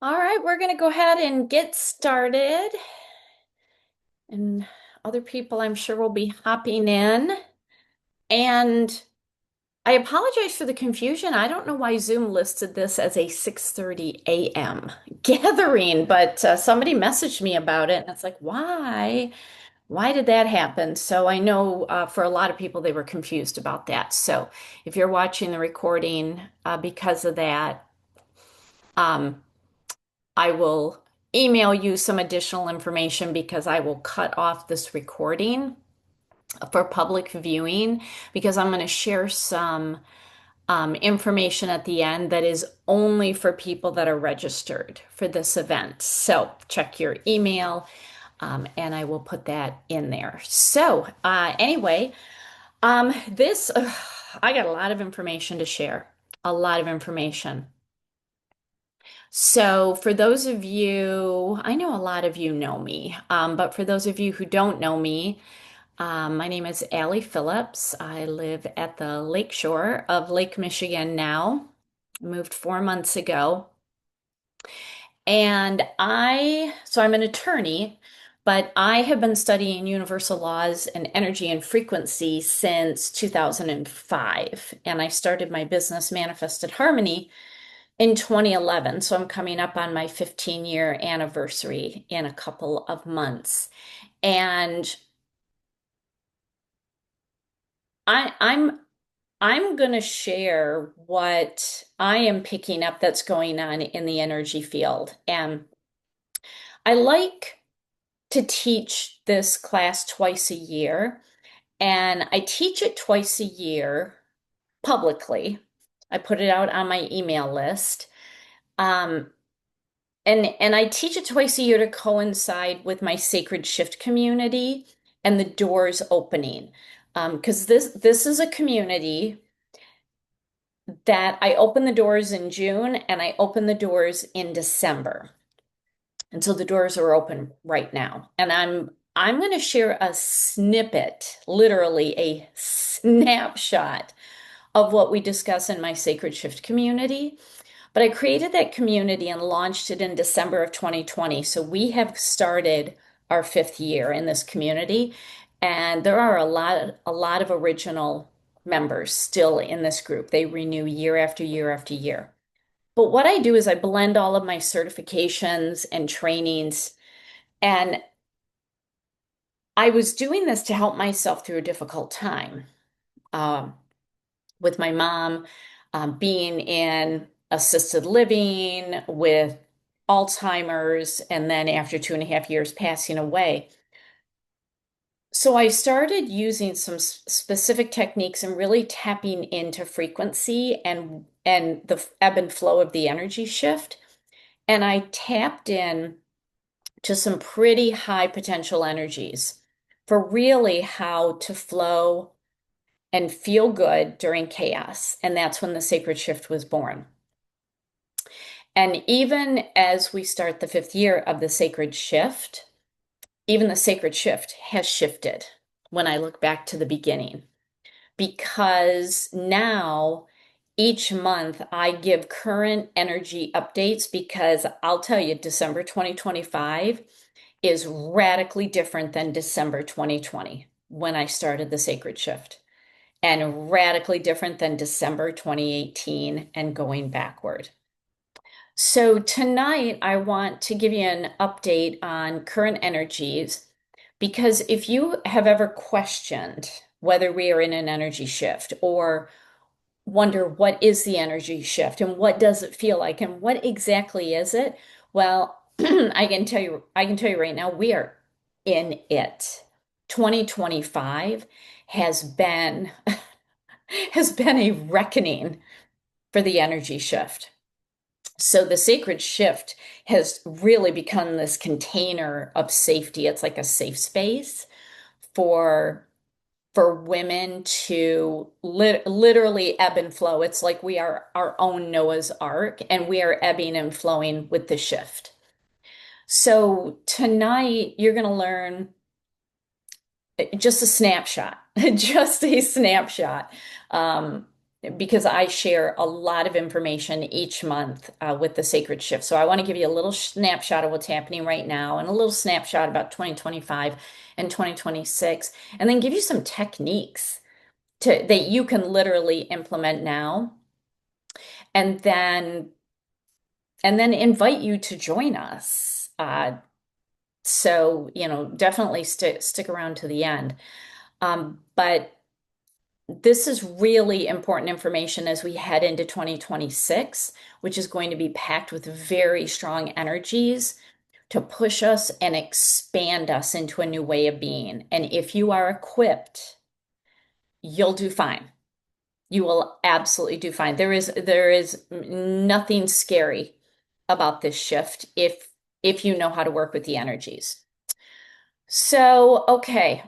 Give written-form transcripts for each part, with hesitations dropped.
All right, we're going to go ahead and get started. And other people, I'm sure, will be hopping in. And I apologize for the confusion. I don't know why Zoom listed this as a 6:30 a.m. gathering, but somebody messaged me about it, and it's like, why? Why did that happen? So I know for a lot of people, they were confused about that. So if you're watching the recording because of that, um, I will email you some additional information because I will cut off this recording for public viewing because I'm going to share some information at the end that is only for people that are registered for this event. So check your email and I will put that in there. So, anyway, I got a lot of information to share, a lot of information. So, for those of you, I know a lot of you know me, but for those of you who don't know me, my name is Allie Phillips. I live at the lake shore of Lake Michigan now. Moved 4 months ago. So I'm an attorney, but I have been studying universal laws and energy and frequency since 2005. And I started my business Manifested Harmony in 2011. So I'm coming up on my 15-year anniversary in a couple of months. And I, I'm I'm going to share what I am picking up that's going on in the energy field. And I like to teach this class twice a year, and I teach it twice a year publicly. I put it out on my email list. Um, and I teach it twice a year to coincide with my Sacred Shift community and the doors opening. Because this is a community that I open the doors in June and I open the doors in December. And so the doors are open right now. And I'm going to share a snippet, literally a snapshot of what we discuss in my Sacred Shift community. But I created that community and launched it in December of 2020. So we have started our fifth year in this community, and there are a lot of original members still in this group. They renew year after year after year. But what I do is I blend all of my certifications and trainings, and I was doing this to help myself through a difficult time. Um, with my mom being in assisted living with Alzheimer's, and then after 2.5 years passing away. So I started using some specific techniques and really tapping into frequency and the ebb and flow of the energy shift. And I tapped in to some pretty high potential energies for really how to flow and feel good during chaos. And that's when the sacred shift was born. And even as we start the fifth year of the sacred shift, even the sacred shift has shifted when I look back to the beginning. Because now each month I give current energy updates because I'll tell you, December 2025 is radically different than December 2020 when I started the sacred shift, and radically different than December 2018 and going backward. So tonight, I want to give you an update on current energies because if you have ever questioned whether we are in an energy shift or wonder what is the energy shift and what does it feel like and what exactly is it, well, I can tell you right now, we are in it. 2025 has been has been a reckoning for the energy shift. So the sacred shift has really become this container of safety. It's like a safe space for women to literally ebb and flow. It's like we are our own Noah's Ark and we are ebbing and flowing with the shift. So tonight you're going to learn just a snapshot, just a snapshot. because I share a lot of information each month with the Sacred Shift. So I want to give you a little snapshot of what's happening right now and a little snapshot about 2025 and 2026, and then give you some techniques that you can literally implement now, and then invite you to join us. So, definitely stick around to the end. But this is really important information as we head into 2026, which is going to be packed with very strong energies to push us and expand us into a new way of being. And if you are equipped, you'll do fine. You will absolutely do fine. There is nothing scary about this shift if you know how to work with the energies. So, okay.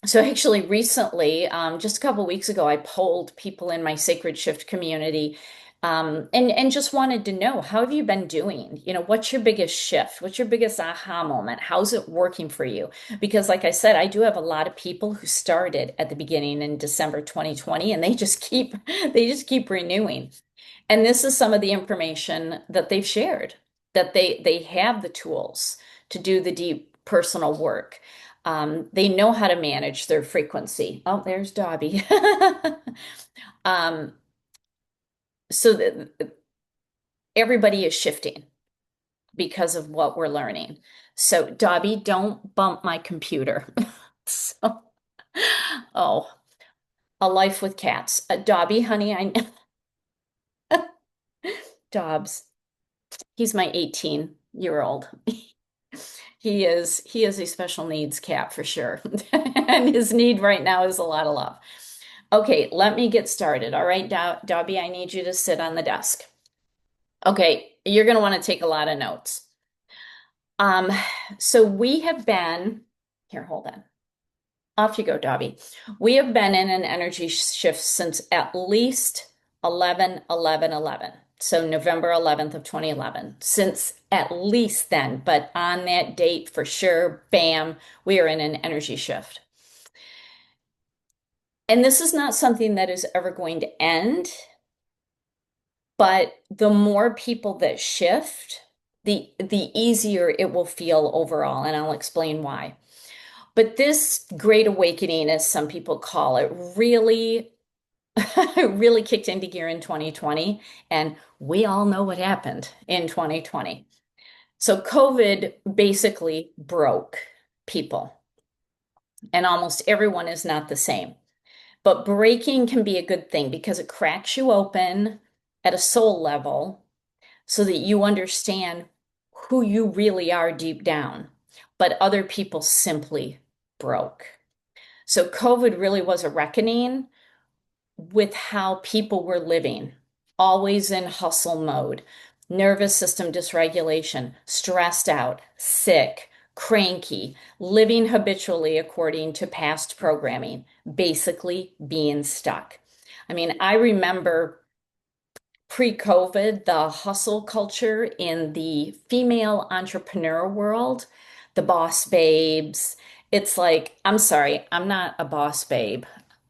So actually recently, just a couple weeks ago, I polled people in my Sacred Shift community, and just wanted to know, how have you been doing? What's your biggest shift? What's your biggest aha moment? How's it working for you? Because like I said, I do have a lot of people who started at the beginning in December 2020, and they just keep renewing. And this is some of the information that they've shared, that they have the tools to do the deep personal work. They know how to manage their frequency. Oh, there's Dobby. Um, so that everybody is shifting because of what we're learning. So, Dobby, don't bump my computer. So, oh, a life with cats. Dobby, honey, Dobbs. He's my 18-year-old. He is a special needs cat for sure. And his need right now is a lot of love. Okay, let me get started. All right, Dobby, I need you to sit on the desk. Okay, you're going to want to take a lot of notes. Um, so we have been here, hold on. Off you go, Dobby. We have been in an energy shift since at least 11/11/11. So November 11th of 2011. Since at least then, but on that date for sure, bam, we are in an energy shift. And this is not something that is ever going to end, but the more people that shift, the easier it will feel overall, and I'll explain why. But this great awakening, as some people call it, really really kicked into gear in 2020, and we all know what happened in 2020. So COVID basically broke people, and almost everyone is not the same. But breaking can be a good thing because it cracks you open at a soul level so that you understand who you really are deep down. But other people simply broke. So COVID really was a reckoning with how people were living, always in hustle mode, nervous system dysregulation, stressed out, sick, cranky, living habitually according to past programming, basically being stuck. I mean, I remember pre-COVID, the hustle culture in the female entrepreneur world, the boss babes. It's like, I'm sorry, I'm not a boss babe.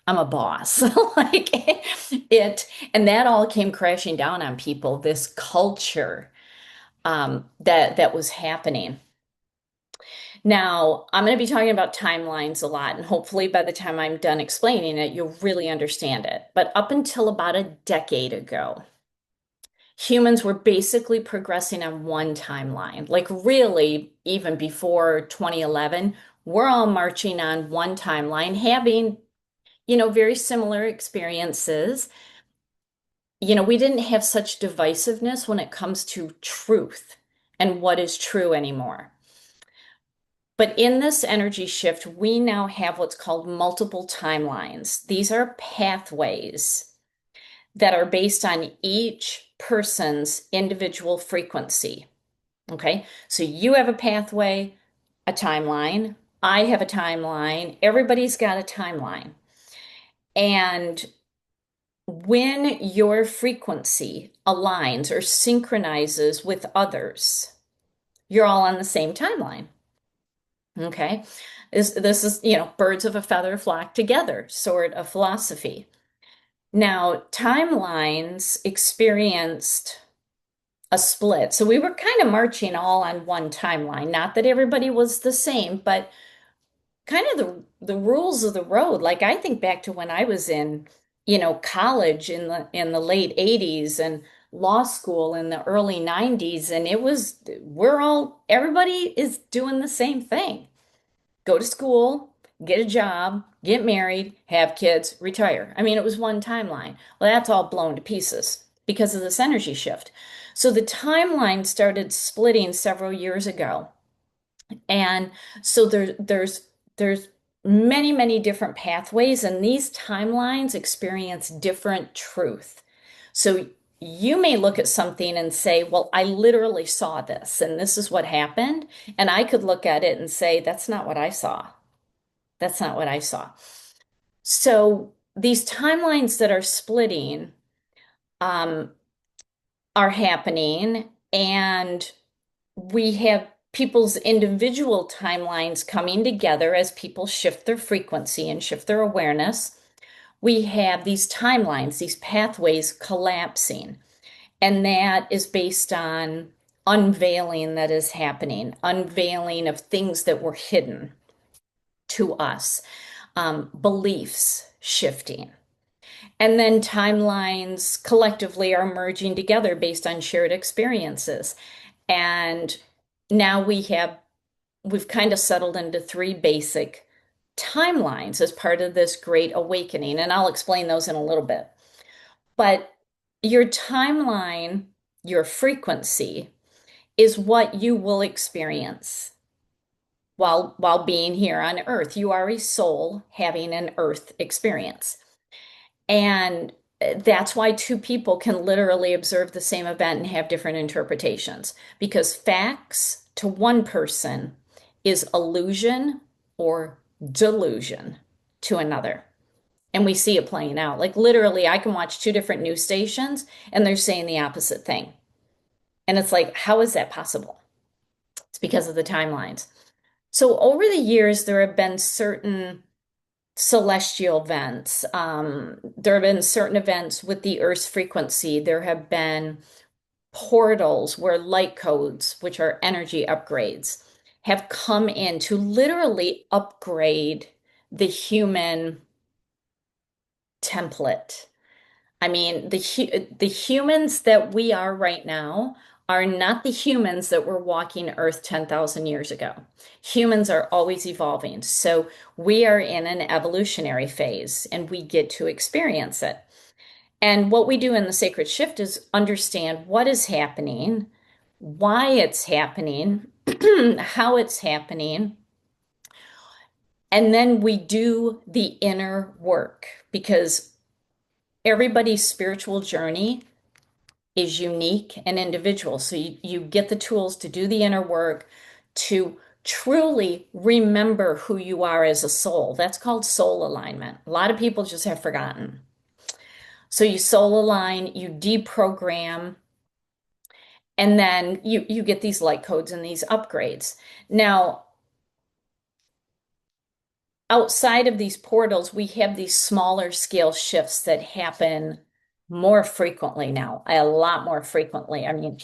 I'm a boss. Like it, and that all came crashing down on people, this culture that was happening. Now, I'm going to be talking about timelines a lot, and hopefully by the time I'm done explaining it, you'll really understand it. But up until about a decade ago, humans were basically progressing on one timeline. Like, really, even before 2011, we're all marching on one timeline, having, very similar experiences. We didn't have such divisiveness when it comes to truth and what is true anymore. But in this energy shift, we now have what's called multiple timelines. These are pathways that are based on each person's individual frequency. Okay, so you have a pathway, a timeline. I have a timeline. Everybody's got a timeline. And when your frequency aligns or synchronizes with others, you're all on the same timeline. Okay, this is, birds of a feather flock together sort of philosophy. Now, timelines experienced a split. So we were kind of marching all on one timeline. Not that everybody was the same, but kind of the rules of the road. Like I think back to when I was in, college in the late 80s and law school in the early 90s, and it was we're all everybody is doing the same thing. Go to school, get a job, get married, have kids, retire. I mean, it was one timeline. Well, that's all blown to pieces because of this energy shift. So the timeline started splitting several years ago. And so there's many different pathways, and these timelines experience different truth. So you may look at something and say, well, I literally saw this and this is what happened. And I could look at it and say, that's not what I saw. That's not what I saw. So these timelines that are splitting um, are happening, and we have people's individual timelines coming together as people shift their frequency and shift their awareness. We have these timelines, these pathways collapsing, and that is based on unveiling that is happening, unveiling of things that were hidden to us, beliefs shifting. And then timelines collectively are merging together based on shared experiences. And now we've kind of settled into three basic timelines as part of this great awakening. And I'll explain those in a little bit. But your timeline, your frequency, is what you will experience while being here on Earth. You are a soul having an Earth experience. And that's why two people can literally observe the same event and have different interpretations, because facts to one person is illusion or delusion to another. And we see it playing out. Like literally, I can watch two different news stations and they're saying the opposite thing. And it's like, how is that possible? It's because of the timelines. So over the years, there have been certain celestial events. There have been certain events with the Earth's frequency. There have been portals where light codes, which are energy upgrades, have come in to literally upgrade the human template. I mean, the humans that we are right now are not the humans that were walking Earth 10,000 years ago. Humans are always evolving. So we are in an evolutionary phase and we get to experience it. And what we do in the sacred shift is understand what is happening, why it's happening, how it's happening, and then we do the inner work because everybody's spiritual journey is unique and individual. So you get the tools to do the inner work, to truly remember who you are as a soul. That's called soul alignment. A lot of people just have forgotten. So you soul align, you deprogram, and then you get these light codes and these upgrades. Now, outside of these portals, we have these smaller scale shifts that happen more frequently now, a lot more frequently. I mean,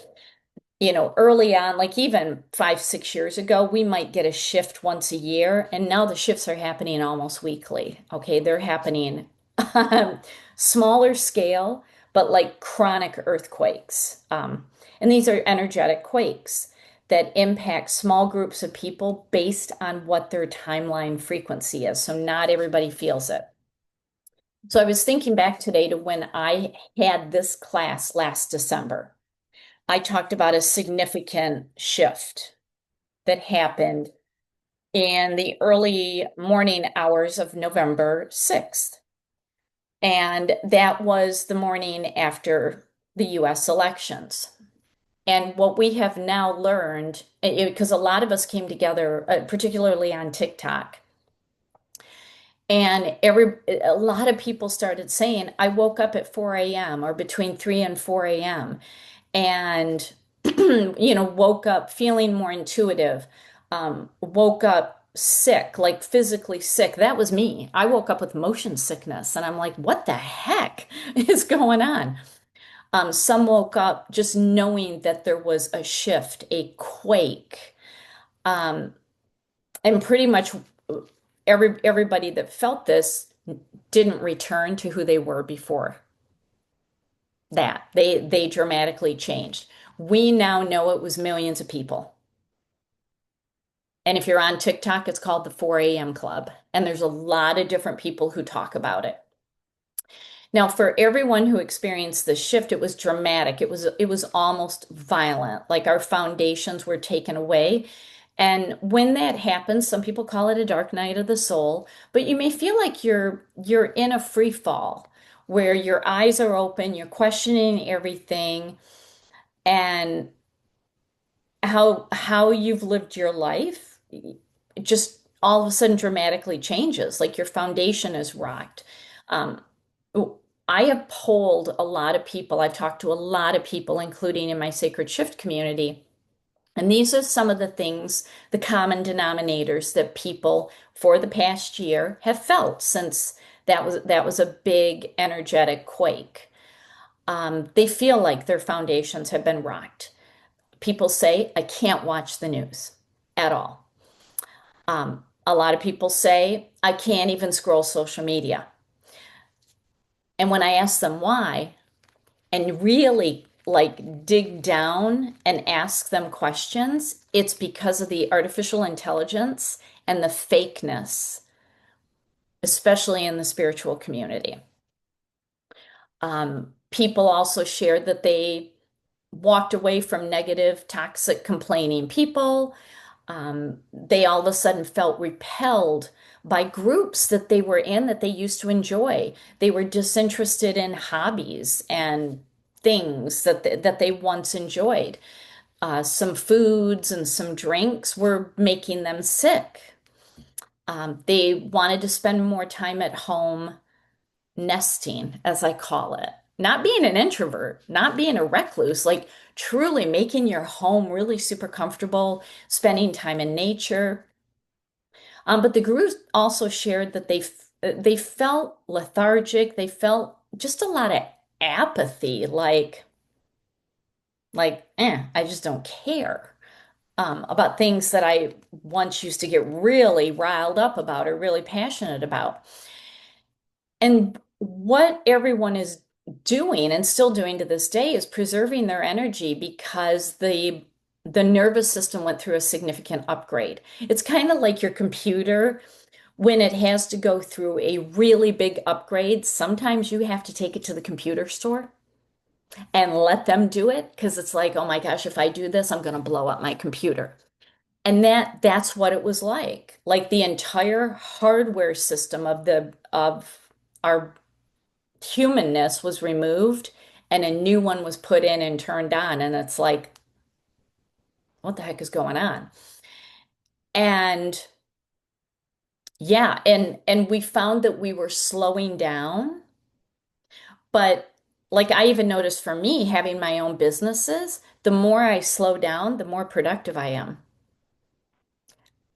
early on, like even 5, 6 years ago, we might get a shift once a year, and now the shifts are happening almost weekly. Okay, they're happening smaller scale, but like chronic earthquakes. And these are energetic quakes that impact small groups of people based on what their timeline frequency is. So not everybody feels it. So I was thinking back today to when I had this class last December. I talked about a significant shift that happened in the early morning hours of November 6th. And that was the morning after the US elections. And what we have now learned, because a lot of us came together, particularly on TikTok, and a lot of people started saying, I woke up at 4 a.m. or between 3 and 4 a.m. and woke up feeling more intuitive, woke up sick, like physically sick. That was me. I woke up with motion sickness and I'm like, what the heck is going on? Some woke up just knowing that there was a shift, a quake. Um, and pretty much everybody that felt this didn't return to who they were before that. They dramatically changed. We now know it was millions of people. And if you're on TikTok, it's called the 4 a.m. Club. And there's a lot of different people who talk about it. Now, for everyone who experienced this shift, it was dramatic. It was almost violent. Like our foundations were taken away. And when that happens, some people call it a dark night of the soul, but you may feel like you're in a free fall where your eyes are open, you're questioning everything and how you've lived your life just all of a sudden dramatically changes. Like your foundation is rocked. Um, I have polled a lot of people. I've talked to a lot of people, including in my Sacred Shift community. And these are some of the things, the common denominators that people for the past year have felt since that was a big energetic quake. They feel like their foundations have been rocked. People say, I can't watch the news at all. A lot of people say, I can't even scroll social media. And when I ask them why, and really like dig down and ask them questions, it's because of the artificial intelligence and the fakeness, especially in the spiritual community. People also shared that they walked away from negative, toxic, complaining people. They all of a sudden felt repelled by groups that they were in that they used to enjoy. They were disinterested in hobbies and things that they once enjoyed. Some foods and some drinks were making them sick. They wanted to spend more time at home nesting, as I call it. Not being an introvert, not being a recluse, like truly making your home really super comfortable, spending time in nature. But the group also shared that they felt lethargic. They felt just a lot of apathy, I just don't care about things that I once used to get really riled up about or really passionate about. And what everyone is doing and still doing to this day is preserving their energy because the nervous system went through a significant upgrade. It's kind of like your computer when it has to go through a really big upgrade. Sometimes you have to take it to the computer store and let them do it because it's like, oh my gosh, if I do this, I'm going to blow up my computer. And that's what it was like. Like the entire hardware system of our humanness was removed and a new one was put in and turned on. And it's like, what the heck is going on? And yeah, and we found that we were slowing down, but like I even noticed for me having my own businesses, the more I slow down, the more productive I am.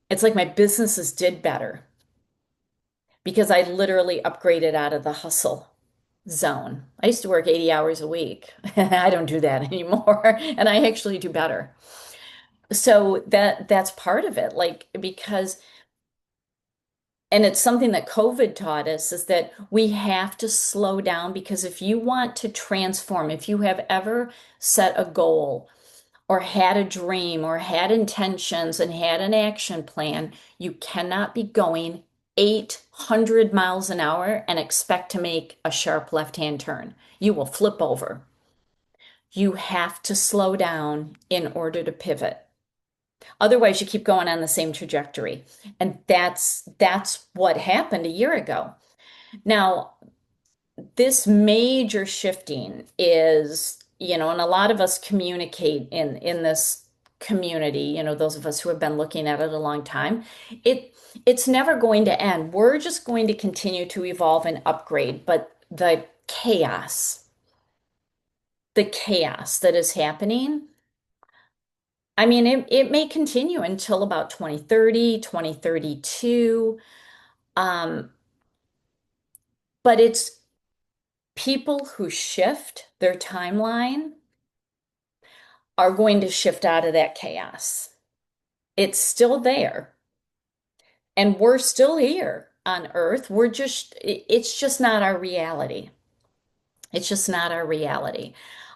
It's like my businesses did better because I literally upgraded out of the hustle zone. I used to work 80 hours a week. I don't do that anymore, and I actually do better. So that's part of it, like because and it's something that COVID taught us is that we have to slow down because if you want to transform, if you have ever set a goal or had a dream or had intentions and had an action plan, you cannot be going 800 miles an hour and expect to make a sharp left-hand turn. You will flip over. You have to slow down in order to pivot. Otherwise, you keep going on the same trajectory. And that's what happened a year ago. Now, this major shifting is, and a lot of us communicate in this community, those of us who have been looking at it a long time. It's never going to end. We're just going to continue to evolve and upgrade, but the chaos that is happening I mean, it may continue until about 2030, 2032. Um, but it's people who shift their timeline are going to shift out of that chaos. It's still there, and we're still here on Earth. It's just not our reality. It's just not our reality.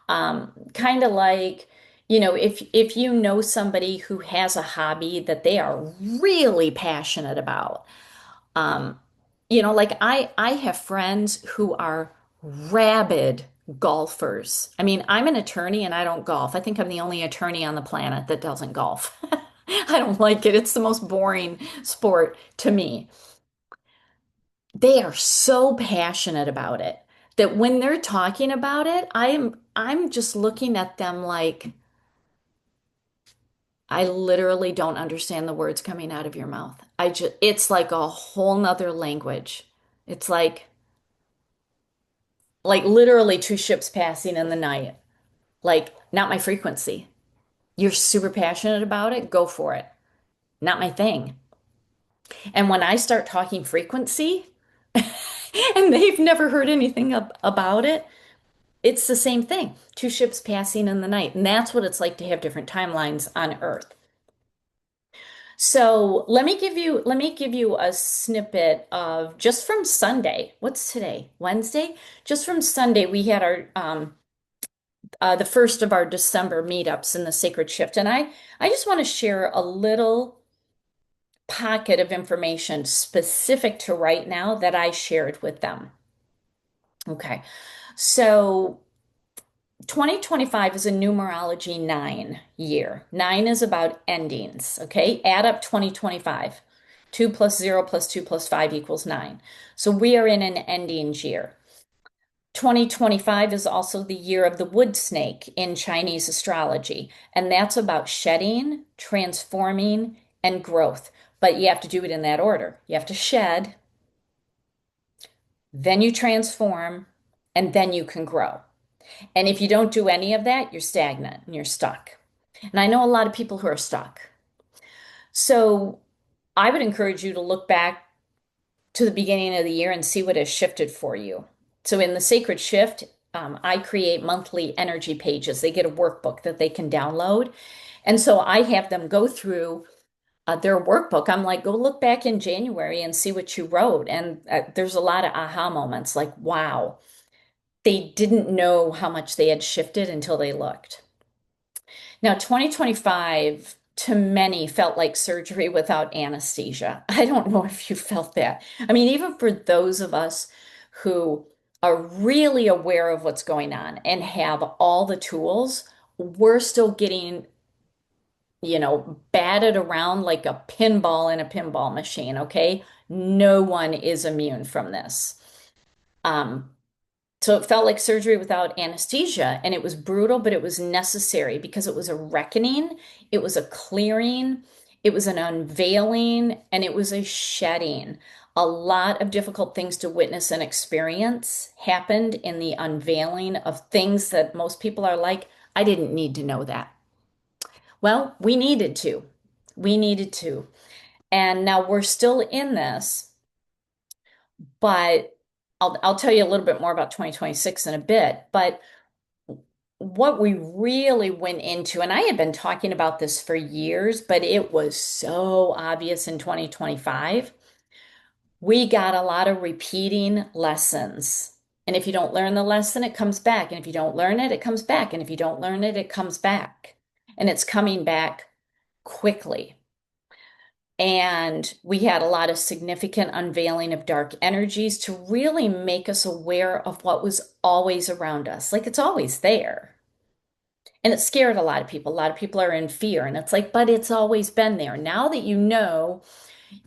Kind of like, if you know somebody who has a hobby that they are really passionate about, um, like I have friends who are rabid golfers. I mean, I'm an attorney and I don't golf. I think I'm the only attorney on the planet that doesn't golf. I don't like it. It's the most boring sport to me. They are so passionate about it that when they're talking about it, I'm just looking at them like I literally don't understand the words coming out of your mouth. It's like a whole nother language. It's like literally two ships passing in the night. Like, not my frequency. You're super passionate about it, go for it. Not my thing. And when I start talking frequency, and they've never heard anything about it, it's the same thing. Two ships passing in the night. And that's what it's like to have different timelines on Earth. So let me give you a snippet of just from Sunday. What's today? Wednesday? Just from Sunday, we had our the first of our December meetups in the Sacred Shift. And I just want to share a little pocket of information specific to right now that I shared with them. Okay. So 2025 is a numerology 9 year. 9 is about endings. Okay. Add up 2025. 2 plus 0 plus 2 plus 5 equals 9. So we are in an endings year. 2025 is also the year of the wood snake in Chinese astrology, and that's about shedding, transforming, and growth. But you have to do it in that order. You have to shed, then you transform, and then you can grow. And if you don't do any of that, you're stagnant and you're stuck. And I know a lot of people who are stuck. So I would encourage you to look back to the beginning of the year and see what has shifted for you. So in the Sacred Shift, I create monthly energy pages. They get a workbook that they can download. And so I have them go through their workbook. I'm like, go look back in January and see what you wrote. And there's a lot of aha moments like, wow, they didn't know how much they had shifted until they looked. Now, 2025 to many felt like surgery without anesthesia. I don't know if you felt that. I mean, even for those of us who are really aware of what's going on and have all the tools, we're still getting, batted around like a pinball in a pinball machine, okay? No one is immune from this. Um, so it felt like surgery without anesthesia, and it was brutal, but it was necessary because it was a reckoning, it was a clearing, it was an unveiling, and it was a shedding. A lot of difficult things to witness and experience happened in the unveiling of things that most people are like, I didn't need to know that. Well, we needed to. We needed to. And now we're still in this, but I'll tell you a little bit more about 2026 in a bit. But what we really went into, and I had been talking about this for years, but it was so obvious in 2025. We got a lot of repeating lessons. And if you don't learn the lesson, it comes back. And if you don't learn it, it comes back. And if you don't learn it, it comes back. And it's coming back quickly. And we had a lot of significant unveiling of dark energies to really make us aware of what was always around us. Like it's always there. And it scared a lot of people. A lot of people are in fear. And it's like, but it's always been there. Now that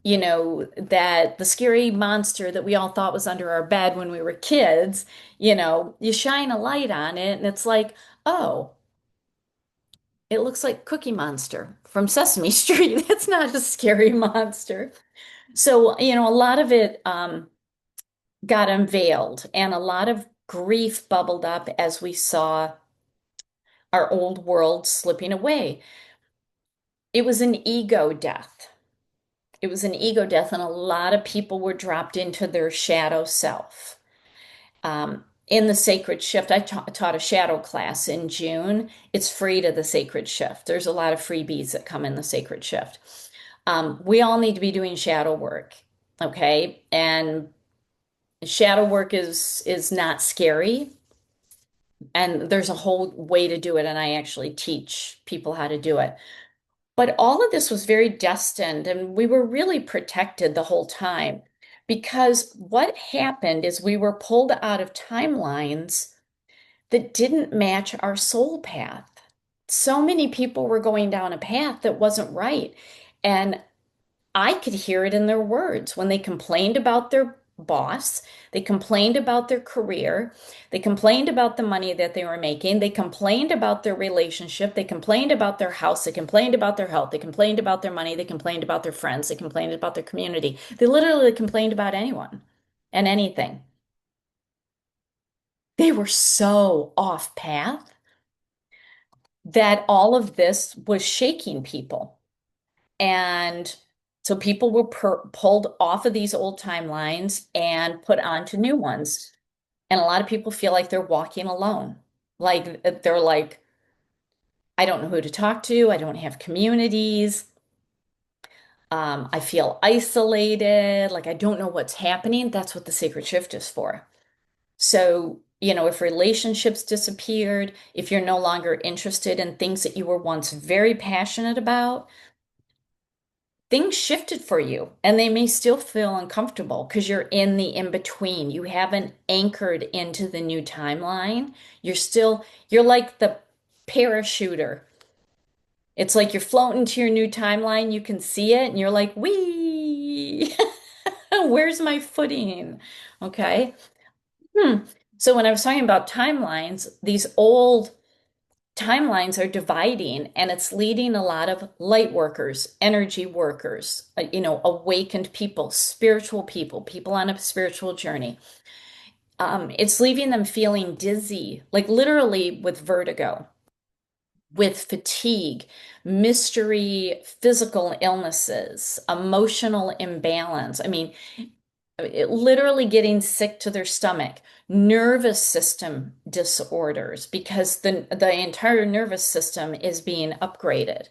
that the scary monster that we all thought was under our bed when we were kids, you shine a light on it and it's like, oh, it looks like Cookie Monster from Sesame Street. It's not a scary monster. So, a lot of it got unveiled and a lot of grief bubbled up as we saw our old world slipping away. it was an ego death. It was an ego death, and a lot of people were dropped into their shadow self. In the Sacred Shift, I taught a shadow class in June. It's free to the Sacred Shift. There's a lot of freebies that come in the Sacred Shift. We all need to be doing shadow work, okay? And shadow work is not scary, and there's a whole way to do it, and I actually teach people how to do it. But all of this was very destined, and we were really protected the whole time because what happened is we were pulled out of timelines that didn't match our soul path. So many people were going down a path that wasn't right. And I could hear it in their words when they complained about their boss, they complained about their career, they complained about the money that they were making, they complained about their relationship, they complained about their house, they complained about their health, they complained about their money, they complained about their friends, they complained about their community. They literally complained about anyone and anything. They were so off path that all of this was shaking people. And so people were pulled off of these old timelines and put onto new ones. And a lot of people feel like they're walking alone. Like they're like, I don't know who to talk to. I don't have communities. I feel isolated. Like I don't know what's happening. That's what the sacred shift is for. So, if relationships disappeared, if you're no longer interested in things that you were once very passionate about, things shifted for you and they may still feel uncomfortable because you're in the in between. You haven't anchored into the new timeline. You're like the parachuter. It's like you're floating to your new timeline. You can see it and you're like, wee, where's my footing? Okay. Hmm. So when I was talking about timelines, these old timelines are dividing and it's leading a lot of light workers, energy workers, awakened people, spiritual people, people on a spiritual journey. It's leaving them feeling dizzy, like literally with vertigo, with fatigue, mystery, physical illnesses, emotional imbalance. I mean, literally getting sick to their stomach, nervous system disorders because the entire nervous system is being upgraded.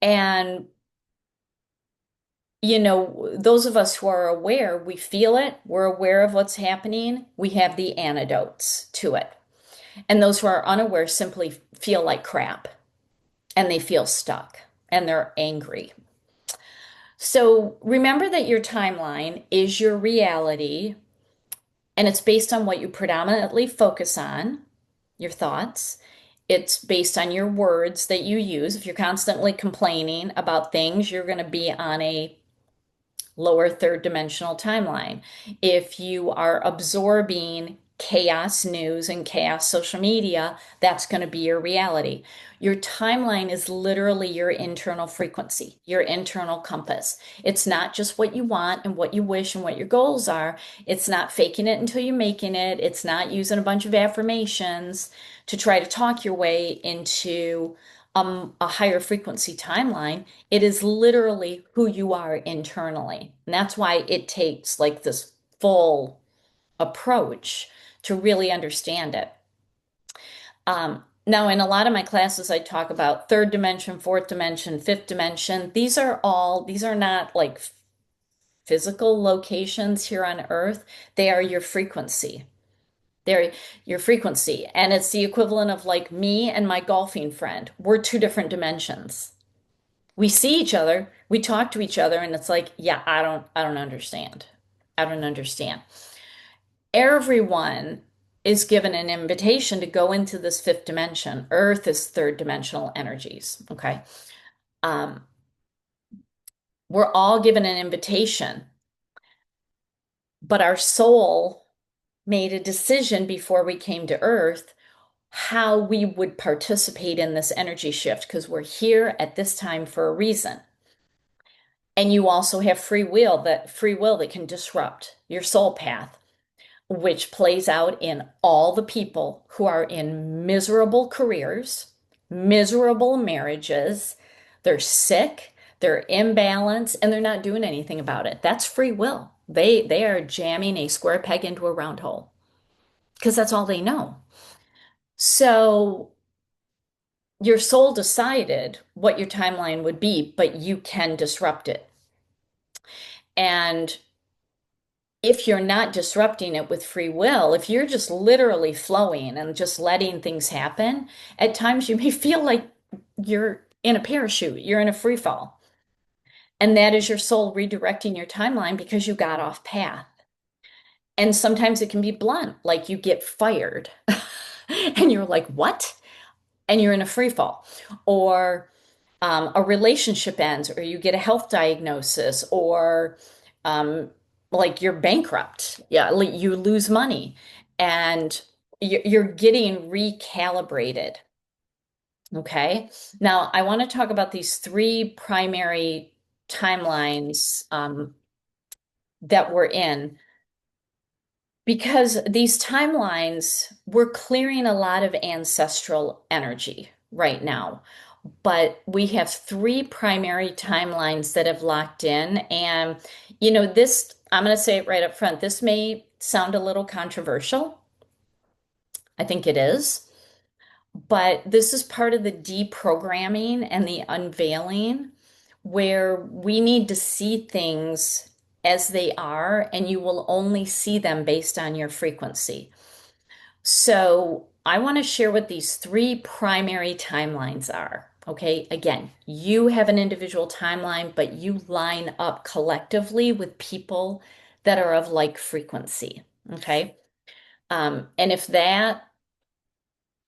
And those of us who are aware, we feel it, we're aware of what's happening, we have the antidotes to it. And those who are unaware simply feel like crap and they feel stuck and they're angry. So remember that your timeline is your reality and it's based on what you predominantly focus on, your thoughts. It's based on your words that you use. If you're constantly complaining about things, you're going to be on a lower third dimensional timeline. If you are absorbing chaos news and chaos social media, that's going to be your reality. Your timeline is literally your internal frequency, your internal compass. It's not just what you want and what you wish and what your goals are. It's not faking it until you're making it. It's not using a bunch of affirmations to try to talk your way into a higher frequency timeline. It is literally who you are internally. And that's why it takes like this full approach to really understand it. Now, in a lot of my classes, I talk about third dimension, fourth dimension, fifth dimension. These are not like physical locations here on Earth. They are your frequency. They're your frequency. And it's the equivalent of like me and my golfing friend. We're two different dimensions. We see each other, we talk to each other, and it's like, yeah, I don't understand. I don't understand. Everyone is given an invitation to go into this fifth dimension. Earth is third dimensional energies. Okay. Um, we're all given an invitation, but our soul made a decision before we came to Earth how we would participate in this energy shift because we're here at this time for a reason. And you also have free will that can disrupt your soul path, which plays out in all the people who are in miserable careers, miserable marriages, They're sick, they're imbalanced, and they're not doing anything about it. That's free will. They are jamming a square peg into a round hole because that's all they know. So your soul decided what your timeline would be, but you can disrupt it. And if you're not disrupting it with free will, if you're just literally flowing and just letting things happen, at times you may feel like you're in a parachute, you're in a free fall. And that is your soul redirecting your timeline because you got off path. And sometimes it can be blunt, like you get fired and you're like, what? And you're in a free fall. Or a relationship ends, or you get a health diagnosis, or um, like you're bankrupt. Yeah, like you lose money and you're getting recalibrated. Okay. Now, I want to talk about these three primary timelines that we're in because these timelines, we're clearing a lot of ancestral energy right now. But we have three primary timelines that have locked in. And, this, I'm going to say it right up front. This may sound a little controversial. I think it is. But this is part of the deprogramming and the unveiling where we need to see things as they are, and you will only see them based on your frequency. So I want to share what these three primary timelines are. Okay, again, you have an individual timeline, but you line up collectively with people that are of like frequency. Okay. And if that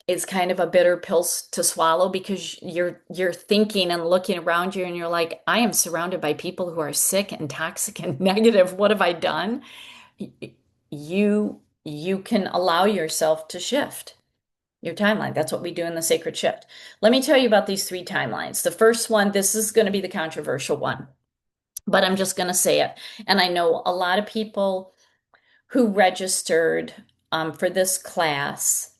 is kind of a bitter pill to swallow because you're thinking and looking around you and you're like, I am surrounded by people who are sick and toxic and negative. What have I done? You can allow yourself to shift your timeline. That's what we do in the Sacred Shift. Let me tell you about these three timelines. The first one, this is going to be the controversial one, but I'm just going to say it. And I know a lot of people who registered for this class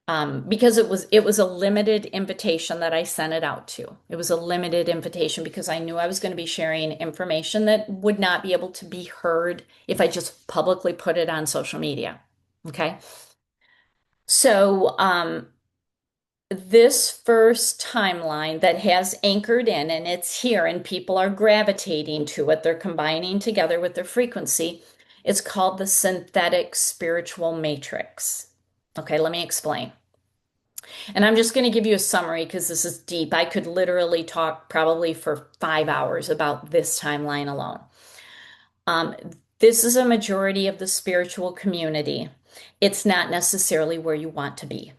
because it was a limited invitation that I sent it out to. It was a limited invitation because I knew I was going to be sharing information that would not be able to be heard if I just publicly put it on social media. Okay. So, this first timeline that has anchored in and it's here and people are gravitating to it, they're combining together with their frequency. It's called the synthetic spiritual matrix. Okay, let me explain. And I'm just going to give you a summary because this is deep. I could literally talk probably for 5 hours about this timeline alone. Um, this is a majority of the spiritual community. It's not necessarily where you want to be.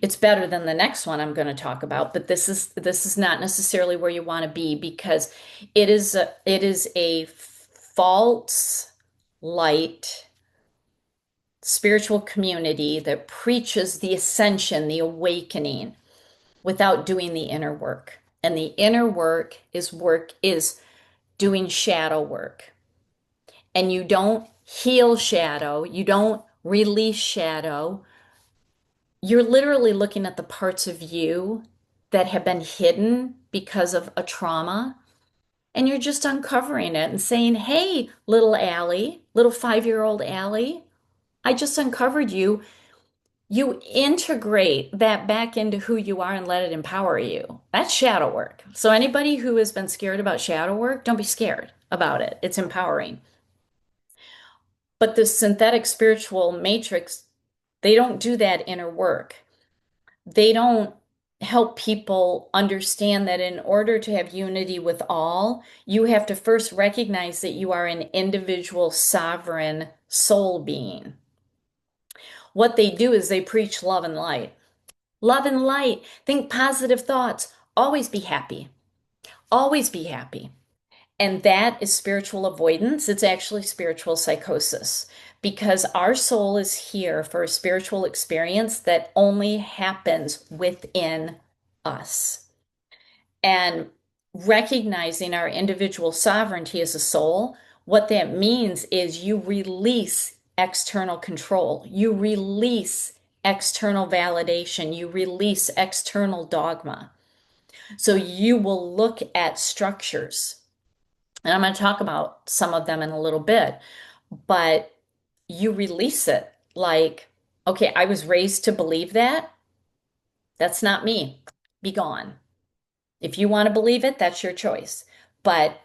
It's better than the next one I'm going to talk about, but this is not necessarily where you want to be because it is a false light spiritual community that preaches the ascension, the awakening without doing the inner work. And the inner work is doing shadow work. And you don't heal shadow, you don't release shadow. You're literally looking at the parts of you that have been hidden because of a trauma, and you're just uncovering it and saying, hey, little Allie, little 5-year-old Allie, I just uncovered you. You integrate that back into who you are and let it empower you. That's shadow work. So, anybody who has been scared about shadow work, don't be scared about it. It's empowering. But the synthetic spiritual matrix, they don't do that inner work. They don't help people understand that in order to have unity with all, you have to first recognize that you are an individual sovereign soul being. What they do is they preach love and light. Love and light. Think positive thoughts. Always be happy. Always be happy. And that is spiritual avoidance. It's actually spiritual psychosis because our soul is here for a spiritual experience that only happens within us. And recognizing our individual sovereignty as a soul, what that means is you release external control, you release external validation, you release external dogma. So you will look at structures, and I'm going to talk about some of them in a little bit, but you release it like, okay, I was raised to believe that. That's not me. Be gone. If you want to believe it, that's your choice. But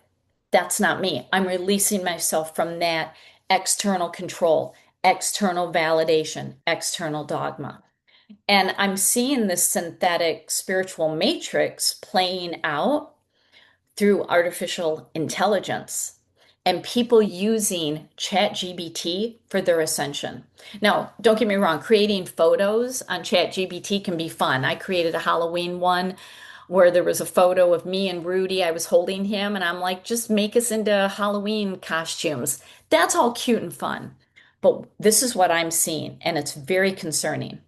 that's not me. I'm releasing myself from that external control, external validation, external dogma. And I'm seeing this synthetic spiritual matrix playing out through artificial intelligence and people using ChatGPT for their ascension. Now, don't get me wrong, creating photos on ChatGPT can be fun. I created a Halloween one where there was a photo of me and Rudy. I was holding him, and I'm like, just make us into Halloween costumes. That's all cute and fun. But this is what I'm seeing, and it's very concerning.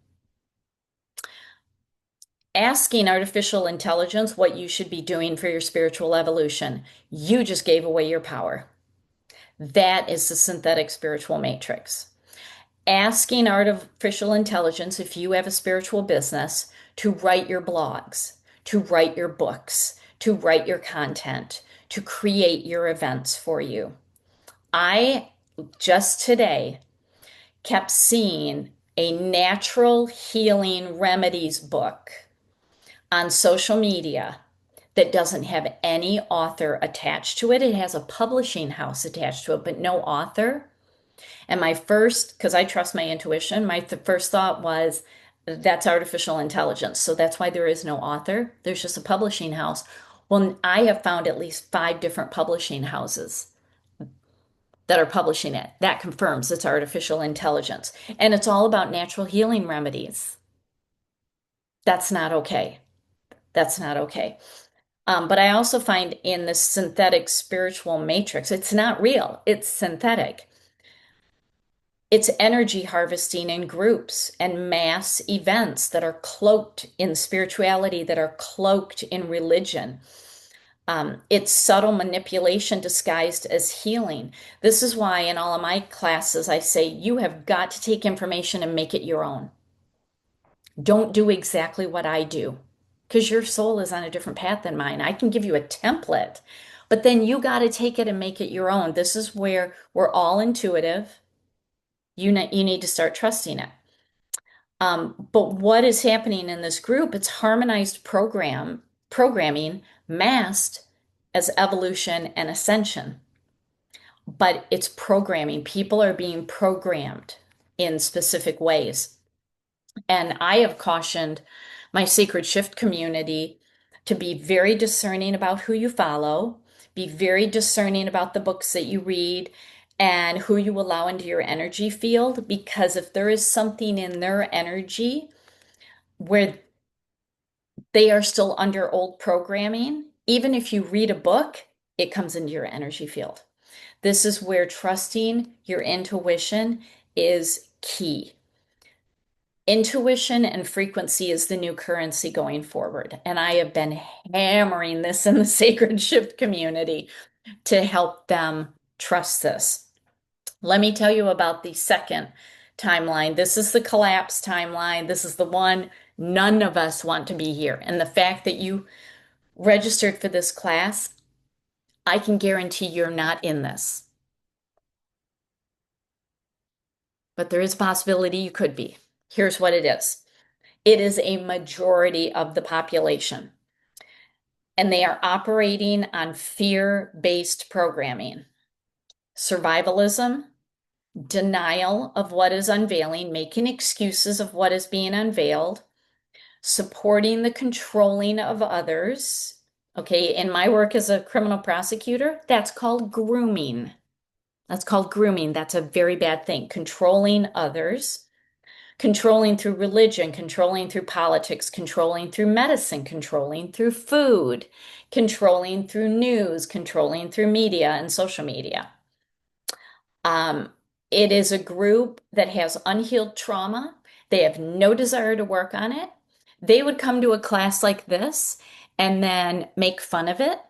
Asking artificial intelligence what you should be doing for your spiritual evolution, you just gave away your power. That is the synthetic spiritual matrix. Asking artificial intelligence if you have a spiritual business to write your blogs, to write your books, to write your content, to create your events for you. I just today kept seeing a natural healing remedies book on social media that doesn't have any author attached to it. It has a publishing house attached to it, but no author. And my first, because I trust my intuition, my first thought was that's artificial intelligence. So that's why there is no author. There's just a publishing house. Well, I have found at least 5 different publishing houses that are publishing it. That confirms it's artificial intelligence. And it's all about natural healing remedies. That's not okay. That's not okay. But I also find in this synthetic spiritual matrix, it's not real, it's synthetic. It's energy harvesting in groups and mass events that are cloaked in spirituality, that are cloaked in religion. It's subtle manipulation disguised as healing. This is why in all of my classes, I say you have got to take information and make it your own. Don't do exactly what I do because your soul is on a different path than mine. I can give you a template, but then you got to take it and make it your own. This is where we're all intuitive. You need to start trusting it. But what is happening in this group? It's harmonized programming masked as evolution and ascension, but it's programming. People are being programmed in specific ways. And I have cautioned my Sacred Shift community to be very discerning about who you follow, be very discerning about the books that you read and who you allow into your energy field, because if there is something in their energy where they are still under old programming, even if you read a book, it comes into your energy field. This is where trusting your intuition is key. Intuition and frequency is the new currency going forward. And I have been hammering this in the Sacred Shift community to help them trust this. Let me tell you about the second timeline. This is the collapse timeline. This is the one none of us want to be here. And the fact that you registered for this class, I can guarantee you're not in this. But there is a possibility you could be. Here's what it is. It is a majority of the population, and they are operating on fear-based programming, survivalism, denial of what is unveiling, making excuses of what is being unveiled, supporting the controlling of others. Okay, in my work as a criminal prosecutor, that's called grooming. That's called grooming. That's a very bad thing. Controlling others, controlling through religion, controlling through politics, controlling through medicine, controlling through food, controlling through news, controlling through media and social media. Um, it is a group that has unhealed trauma. They have no desire to work on it. They would come to a class like this and then make fun of it,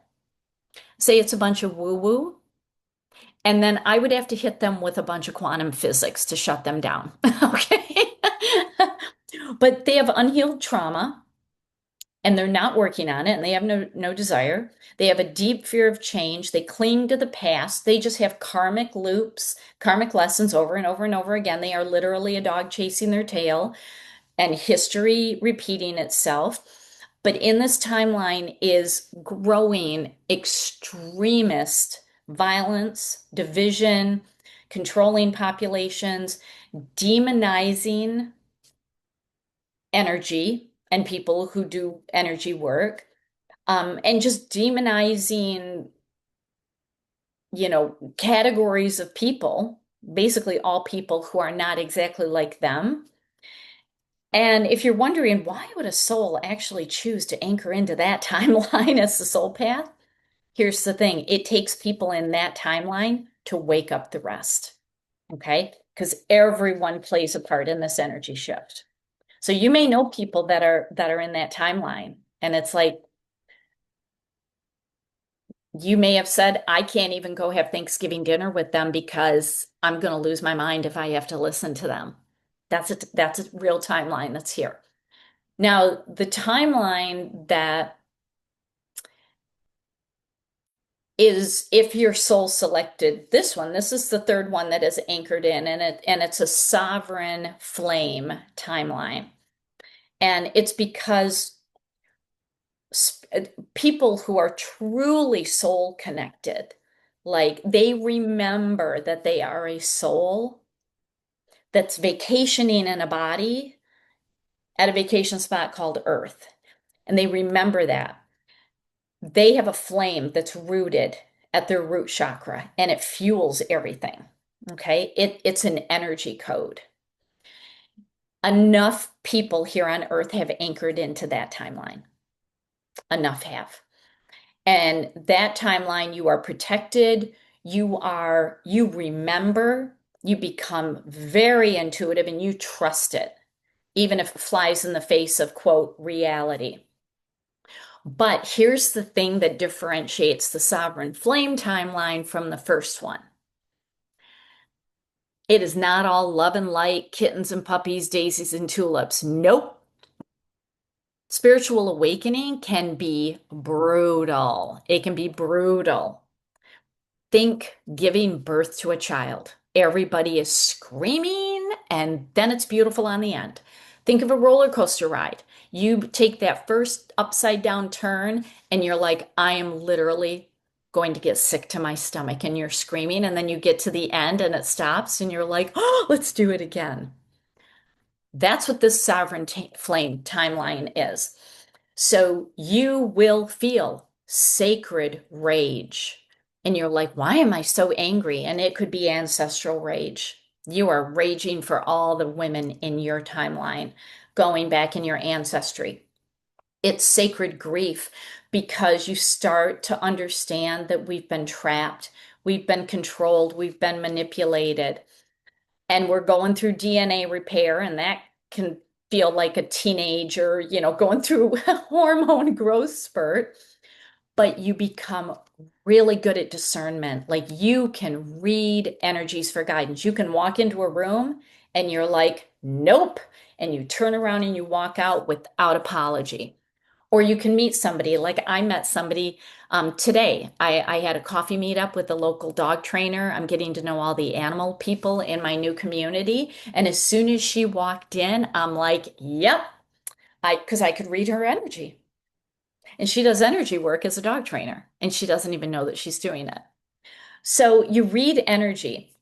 say it's a bunch of woo-woo, and then I would have to hit them with a bunch of quantum physics to shut them down. Okay. But they have unhealed trauma. and they're not working on it and they have no desire. They have a deep fear of change. They cling to the past. They just have karmic loops, karmic lessons over and over and over again. They are literally a dog chasing their tail and history repeating itself. But in this timeline is growing extremist violence, division, controlling populations, demonizing energy and people who do energy work, and just demonizing, categories of people, basically all people who are not exactly like them. And if you're wondering why would a soul actually choose to anchor into that timeline as the soul path, here's the thing. It takes people in that timeline to wake up the rest. Okay? Because everyone plays a part in this energy shift. So you may know people that are in that timeline. And it's like you may have said, I can't even go have Thanksgiving dinner with them because I'm going to lose my mind if I have to listen to them. That's a real timeline that's here. Now, the timeline that is if your soul selected this one, this is the third one that is anchored in, and it's a sovereign flame timeline. And it's because people who are truly soul connected, like they remember that they are a soul that's vacationing in a body at a vacation spot called Earth. And they remember that. They have a flame that's rooted at their root chakra and it fuels everything. Okay. It's an energy code. Enough people here on Earth have anchored into that timeline. Enough have. And that timeline, you are protected, you remember, you become very intuitive and you trust it, even if it flies in the face of, quote, reality. But here's the thing that differentiates the sovereign flame timeline from the first one. It is not all love and light, kittens and puppies, daisies and tulips. Nope. Spiritual awakening can be brutal. It can be brutal. Think giving birth to a child. Everybody is screaming, and then it's beautiful on the end. Think of a roller coaster ride. You take that first upside down turn, and you're like, I am literally going to get sick to my stomach, and you're screaming, and then you get to the end and it stops, and you're like, oh, let's do it again. That's what this sovereign flame timeline is. So you will feel sacred rage. And you're like, why am I so angry? And it could be ancestral rage. You are raging for all the women in your timeline, going back in your ancestry. It's sacred grief because you start to understand that we've been trapped, we've been controlled, we've been manipulated, and we're going through DNA repair, and that can feel like a teenager, going through a hormone growth spurt, but you become really good at discernment. Like you can read energies for guidance. You can walk into a room and you're like, nope. And you turn around and you walk out without apology. Or you can meet somebody, like I met somebody today. I had a coffee meetup with a local dog trainer. I'm getting to know all the animal people in my new community. And as soon as she walked in, I'm like, yep, because I could read her energy. And she does energy work as a dog trainer, and she doesn't even know that she's doing it. So you read energy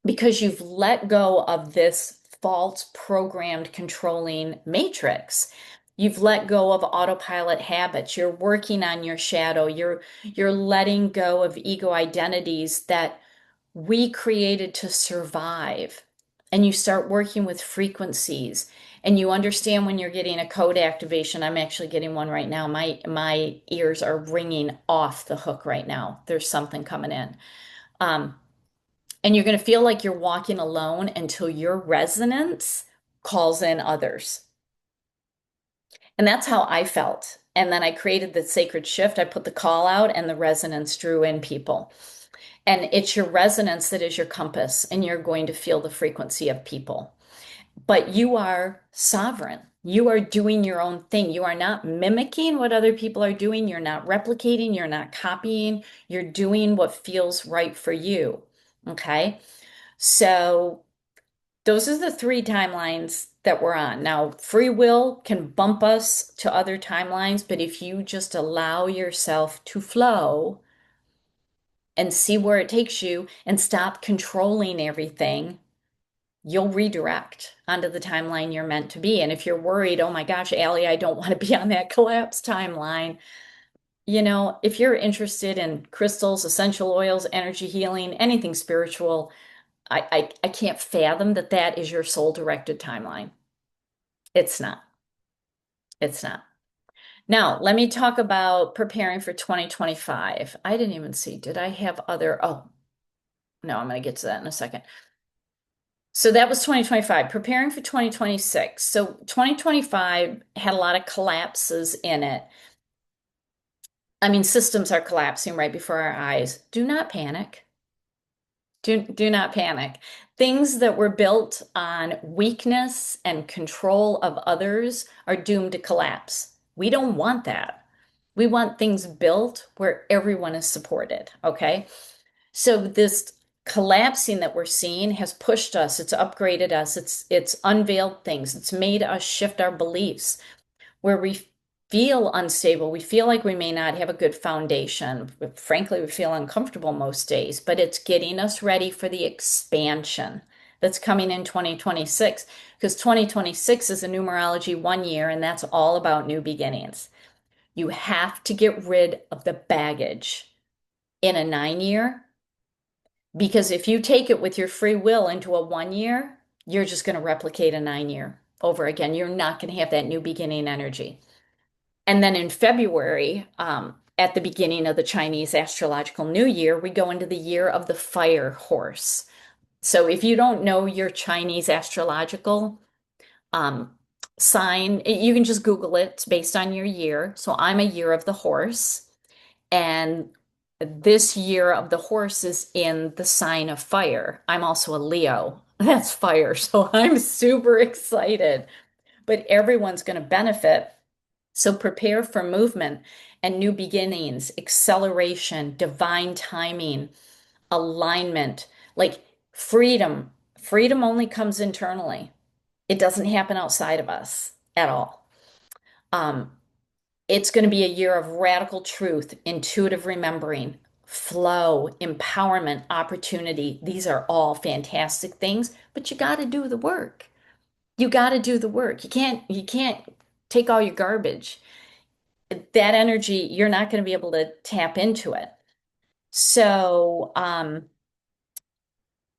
because you've let go of this false programmed controlling matrix. You've let go of autopilot habits. You're working on your shadow. You're letting go of ego identities that we created to survive. And you start working with frequencies and you understand when you're getting a code activation. I'm actually getting one right now. My ears are ringing off the hook right now. There's something coming in. Um, and you're going to feel like you're walking alone until your resonance calls in others. And that's how I felt. And then I created the sacred shift. I put the call out and the resonance drew in people. And it's your resonance that is your compass, and you're going to feel the frequency of people. But you are sovereign. You are doing your own thing. You are not mimicking what other people are doing. You're not replicating. You're not copying. You're doing what feels right for you. Okay. So those are the three timelines that we're on. Now, free will can bump us to other timelines, but if you just allow yourself to flow and see where it takes you and stop controlling everything, you'll redirect onto the timeline you're meant to be. And if you're worried, oh my gosh, Allie, I don't want to be on that collapse timeline. If you're interested in crystals, essential oils, energy healing, anything spiritual, I can't fathom that that is your soul directed timeline. It's not. It's not. Now, let me talk about preparing for 2025. I didn't even see, did I have oh, no, I'm going to get to that in a second. So that was 2025, preparing for 2026. So 2025 had a lot of collapses in it. I mean, systems are collapsing right before our eyes. Do not panic. Do not panic. Things that were built on weakness and control of others are doomed to collapse. We don't want that. We want things built where everyone is supported, okay? So this collapsing that we're seeing has pushed us, it's upgraded us, it's unveiled things, it's made us shift our beliefs where we feel unstable, we feel like we may not have a good foundation. Frankly, we feel uncomfortable most days, but it's getting us ready for the expansion that's coming in 2026 because 2026 is a numerology 1 year and that's all about new beginnings. You have to get rid of the baggage in a 9 year because if you take it with your free will into a 1 year, you're just going to replicate a 9 year over again. You're not going to have that new beginning energy. And then in February, at the beginning of the Chinese astrological new year, we go into the year of the fire horse. So if you don't know your Chinese astrological um, sign, you can just Google it. It's based on your year. So I'm a year of the horse. And this year of the horse is in the sign of fire. I'm also a Leo. That's fire. So I'm super excited. But everyone's going to benefit. So prepare for movement and new beginnings, acceleration, divine timing, alignment, like freedom. Freedom only comes internally. It doesn't happen outside of us at all. Um, it's going to be a year of radical truth, intuitive remembering, flow, empowerment, opportunity. These are all fantastic things, but you got to do the work. You got to do the work. You can't take all your garbage. That energy, you're not going to be able to tap into it. So,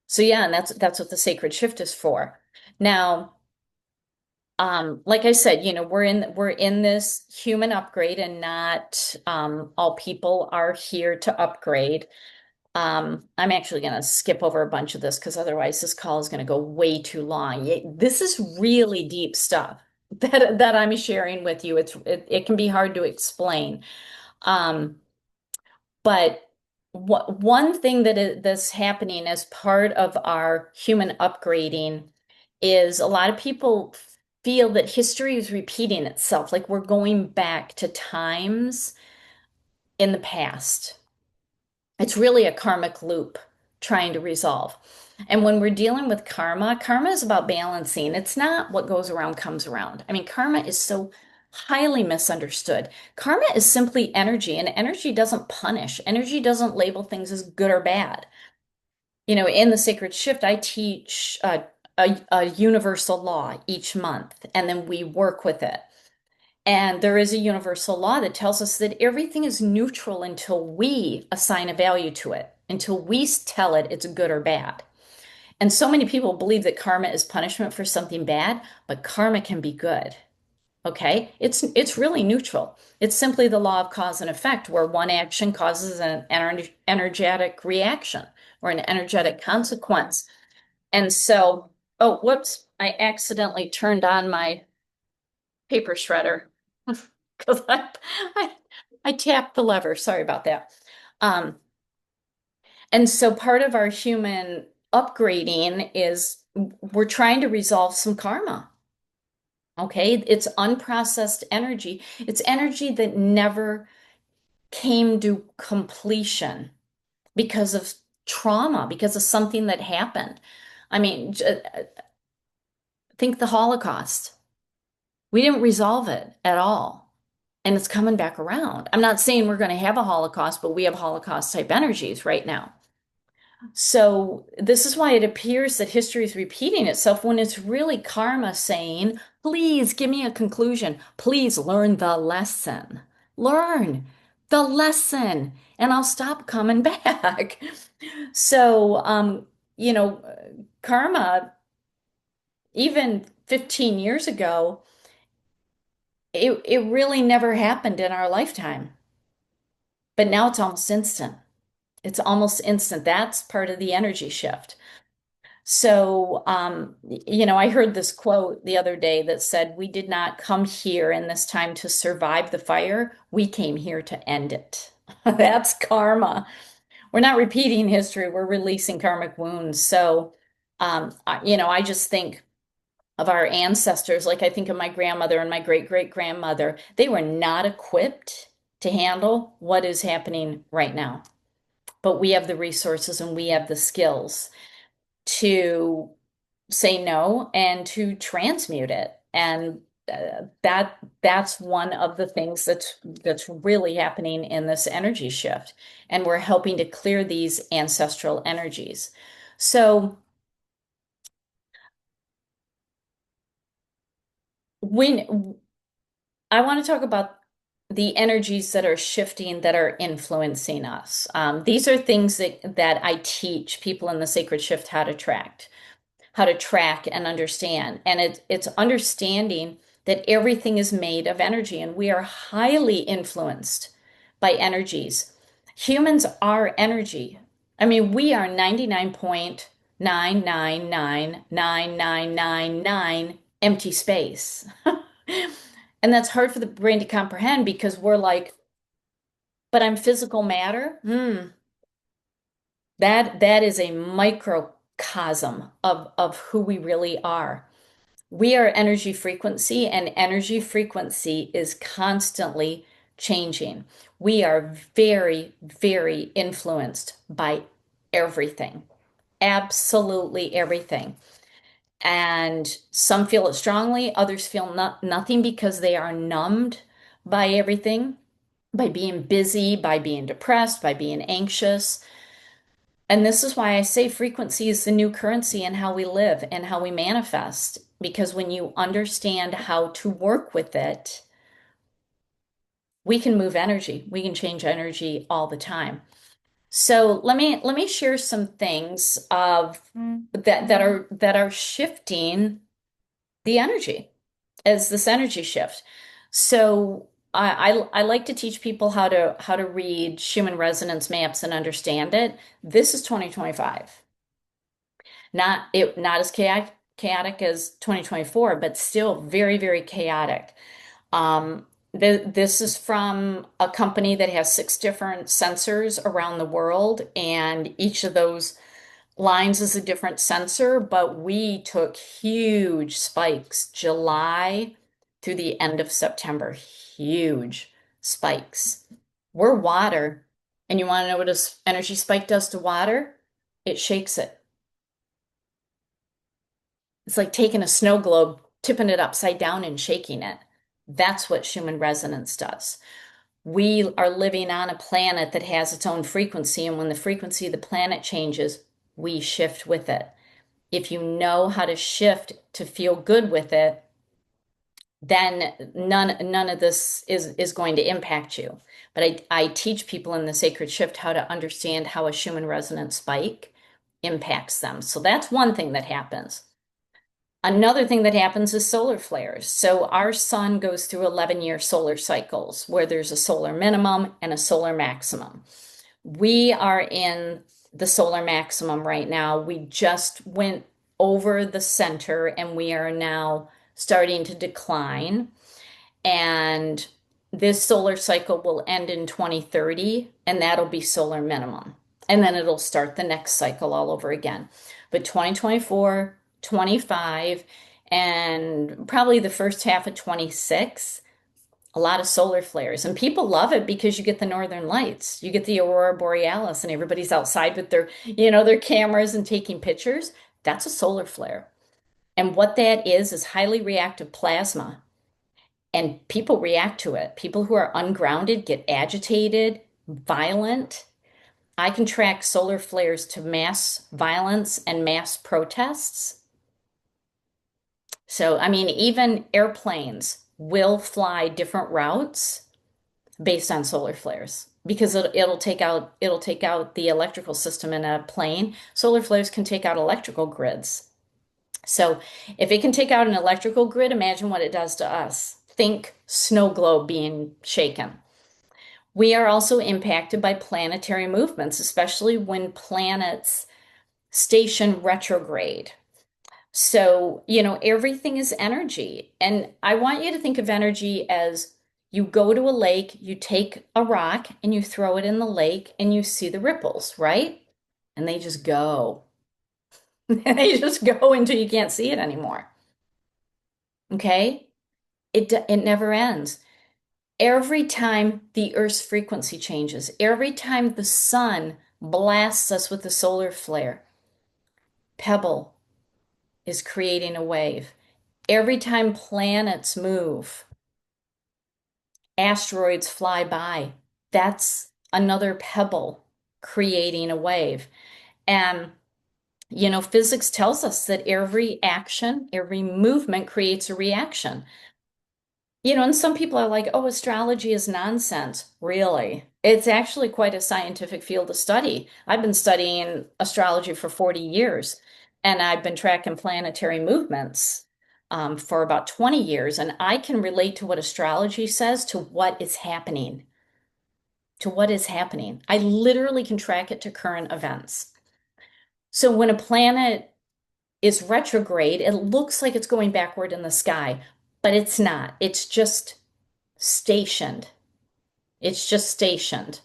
so yeah, and that's what the sacred shift is for. Now, like I said, we're in this human upgrade and not all people are here to upgrade. I'm actually going to skip over a bunch of this because otherwise this call is going to go way too long. This is really deep stuff that I'm sharing with you. It can be hard to explain. Um, but one thing that's happening as part of our human upgrading is a lot of people feel that history is repeating itself, like we're going back to times in the past. It's really a karmic loop trying to resolve. And when we're dealing with karma, karma is about balancing. It's not what goes around comes around. I mean, karma is so highly misunderstood. Karma is simply energy, and energy doesn't punish. Energy doesn't label things as good or bad. In the Sacred Shift, I teach a universal law each month, and then we work with it. And there is a universal law that tells us that everything is neutral until we assign a value to it, until we tell it it's good or bad. And so many people believe that karma is punishment for something bad, but karma can be good. Okay? It's really neutral. It's simply the law of cause and effect, where one action causes an energetic reaction or an energetic consequence. And so, oh, whoops, I accidentally turned on my paper shredder because I I tapped the lever. Sorry about that. Um, and so part of our human upgrading is we're trying to resolve some karma. Okay, it's unprocessed energy. It's energy that never came to completion because of trauma, because of something that happened. I mean, think the Holocaust. We didn't resolve it at all. And it's coming back around. I'm not saying we're going to have a Holocaust, but we have Holocaust type energies right now. So, this is why it appears that history is repeating itself when it's really karma saying, please give me a conclusion. Please learn the lesson. Learn the lesson, and I'll stop coming back. So, you know, karma, even 15 years ago, it really never happened in our lifetime. But now it's almost instant. It's almost instant. That's part of the energy shift. So, I heard this quote the other day that said, we did not come here in this time to survive the fire. We came here to end it. That's karma. We're not repeating history, we're releasing karmic wounds. So, I just think of our ancestors, like I think of my grandmother and my great great grandmother. They were not equipped to handle what is happening right now, but we have the resources and we have the skills to say no and to transmute it. And that's one of the things that's really happening in this energy shift. And we're helping to clear these ancestral energies. So when I want to talk about the energies that are shifting, that are influencing us. These are things that I teach people in the Sacred Shift how to track and understand. And it's understanding that everything is made of energy and we are highly influenced by energies. Humans are energy. I mean, we are 99.9999999 empty space. And that's hard for the brain to comprehend because we're like, but I'm physical matter. That is a microcosm of who we really are. We are energy frequency, and energy frequency is constantly changing. We are very, very influenced by everything, absolutely everything. And some feel it strongly, others feel nothing because they are numbed by everything, by being busy, by being depressed, by being anxious. And this is why I say frequency is the new currency in how we live and how we manifest. Because when you understand how to work with it, we can move energy. We can change energy all the time. So let me share some things of that are shifting the energy as this energy shift. So I like to teach people how to read Schumann resonance maps and understand it. This is 2025. Not as chaotic as 2024, but still very, very chaotic. This is from a company that has 6 different sensors around the world, and each of those lines is a different sensor, but we took huge spikes July through the end of September. Huge spikes. We're water, and you want to know what an energy spike does to water? It shakes it. It's like taking a snow globe, tipping it upside down and shaking it. That's what Schumann resonance does. We are living on a planet that has its own frequency, and when the frequency of the planet changes, we shift with it. If you know how to shift to feel good with it, then none of this is going to impact you. But I teach people in the Sacred Shift how to understand how a Schumann resonance spike impacts them. So that's one thing that happens. Another thing that happens is solar flares. So our sun goes through 11-year solar cycles where there's a solar minimum and a solar maximum. We are in the solar maximum right now. We just went over the center and we are now starting to decline. And this solar cycle will end in 2030, and that'll be solar minimum. And then it'll start the next cycle all over again. But 2024, 25 and probably the first half of 26, a lot of solar flares. And people love it because you get the northern lights. You get the aurora borealis and everybody's outside with their cameras and taking pictures. That's a solar flare. And what that is highly reactive plasma. And people react to it. People who are ungrounded get agitated, violent. I can track solar flares to mass violence and mass protests. So, I mean, even airplanes will fly different routes based on solar flares because it'll take out the electrical system in a plane. Solar flares can take out electrical grids. So, if it can take out an electrical grid, imagine what it does to us. Think snow globe being shaken. We are also impacted by planetary movements, especially when planets station retrograde. So, everything is energy. And I want you to think of energy as you go to a lake, you take a rock and you throw it in the lake and you see the ripples, right? And they just go. They just go until you can't see it anymore. Okay? It never ends. Every time the Earth's frequency changes, every time the sun blasts us with a solar flare, pebble is creating a wave. Every time planets move, asteroids fly by, that's another pebble creating a wave. And, physics tells us that every action, every movement creates a reaction. And some people are like, oh, astrology is nonsense. Really? It's actually quite a scientific field to study. I've been studying astrology for 40 years, and I've been tracking planetary movements for about 20 years, and I can relate to what astrology says to what is happening. To what is happening. I literally can track it to current events. So when a planet is retrograde, it looks like it's going backward in the sky, but it's not. It's just stationed. It's just stationed.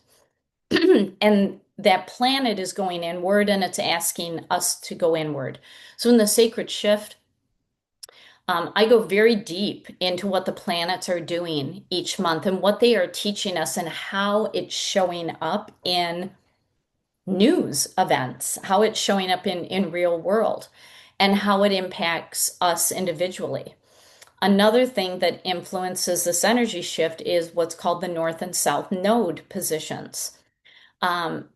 And that planet is going inward and it's asking us to go inward. So in the sacred shift, I go very deep into what the planets are doing each month and what they are teaching us and how it's showing up in news events, how it's showing up in real world, and how it impacts us individually. Another thing that influences this energy shift is what's called the North and South node positions.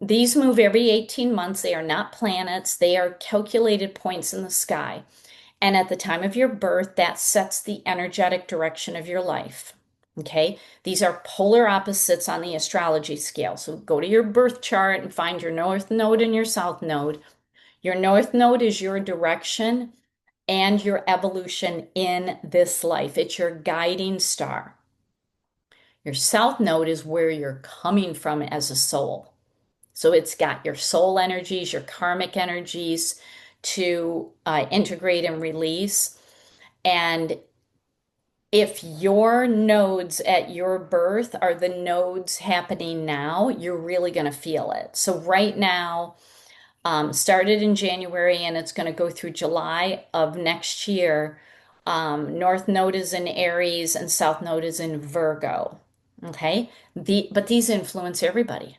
These move every 18 months. They are not planets, they are calculated points in the sky. And at the time of your birth, that sets the energetic direction of your life. Okay, these are polar opposites on the astrology scale. So go to your birth chart and find your North node and your South node. Your North node is your direction and your evolution in this life. It's your guiding star. Your South node is where you're coming from as a soul. So it's got your soul energies, your karmic energies to integrate and release. And if your nodes at your birth are the nodes happening now, you're really going to feel it. So right now, started in January and it's going to go through July of next year. North Node is in Aries and South Node is in Virgo. Okay, but these influence everybody.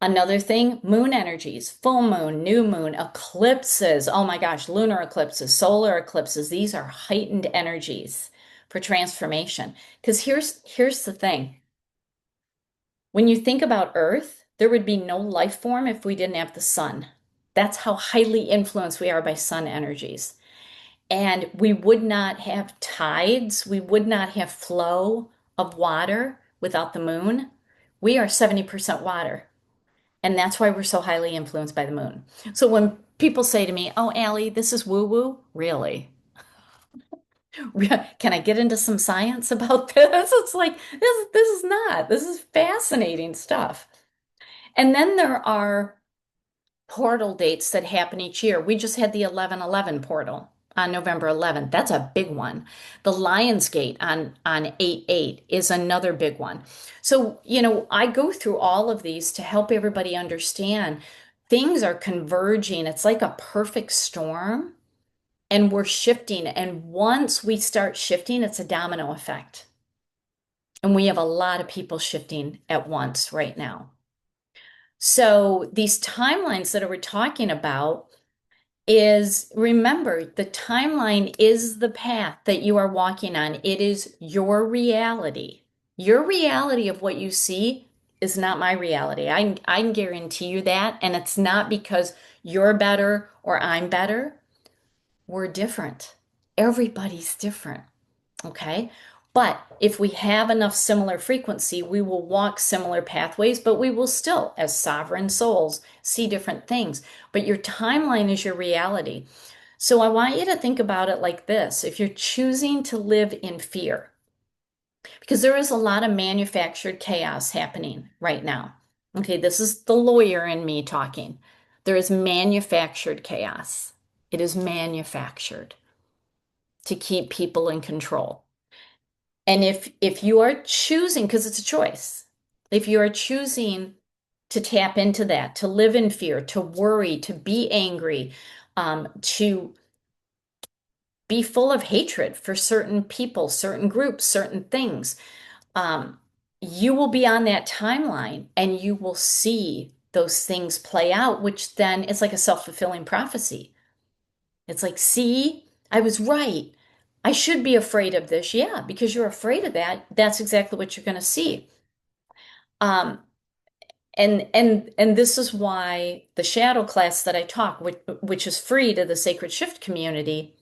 Another thing, moon energies, full moon, new moon, eclipses. Oh my gosh, lunar eclipses, solar eclipses. These are heightened energies for transformation. Because here's the thing. When you think about Earth, there would be no life form if we didn't have the sun. That's how highly influenced we are by sun energies. And we would not have tides, we would not have flow of water without the moon. We are 70% water. And that's why we're so highly influenced by the moon. So when people say to me, oh, Allie, this is woo-woo, really? Can I get into some science about this? It's like, this is not. This is fascinating stuff. And then there are portal dates that happen each year. We just had the 11/11 portal on November 11th. That's a big one. The Lions Gate on 8/8 is another big one. So, I go through all of these to help everybody understand things are converging. It's like a perfect storm and we're shifting. And once we start shifting, it's a domino effect. And we have a lot of people shifting at once right now. So these timelines that we're talking about is remember the timeline is the path that you are walking on. It is your reality. Your reality of what you see is not my reality. I can guarantee you that. And it's not because you're better or I'm better. We're different. Everybody's different. Okay. But if we have enough similar frequency, we will walk similar pathways, but we will still, as sovereign souls, see different things. But your timeline is your reality. So I want you to think about it like this. If you're choosing to live in fear, because there is a lot of manufactured chaos happening right now. Okay, this is the lawyer in me talking. There is manufactured chaos. It is manufactured to keep people in control. And if you are choosing, because it's a choice, if you are choosing to tap into that, to live in fear, to worry, to be angry, to be full of hatred for certain people, certain groups, certain things, um, you will be on that timeline and you will see those things play out, which then it's like a self-fulfilling prophecy. It's like, see, I was right. I should be afraid of this. Yeah, because you're afraid of that. That's exactly what you're going to see. Um, and this is why the shadow class that I talk, which is free to the Sacred Shift community,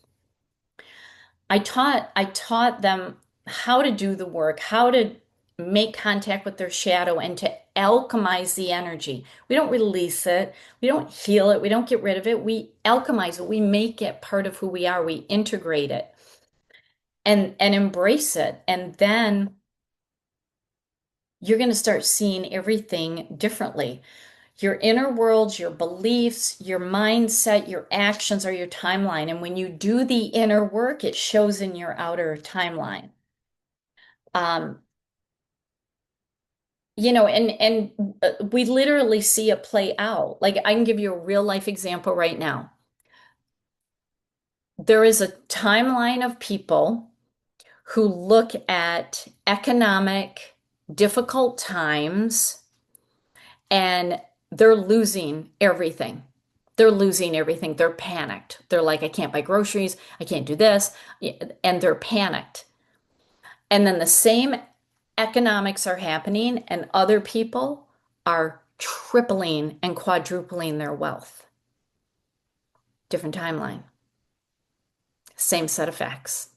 I taught them how to do the work, how to make contact with their shadow and to alchemize the energy. We don't release it, we don't heal it, we don't get rid of it. We alchemize it, we make it part of who we are, we integrate it and embrace it. And then you're going to start seeing everything differently. Your inner world, your beliefs, your mindset, your actions are your timeline. And when you do the inner work, it shows in your outer timeline. Um, and we literally see it play out. Like I can give you a real life example right now. There is a timeline of people who look at economic difficult times and they're losing everything. They're losing everything. They're panicked. They're like, I can't buy groceries. I can't do this. And they're panicked. And then the same economics are happening, and other people are tripling and quadrupling their wealth. Different timeline, same set of facts.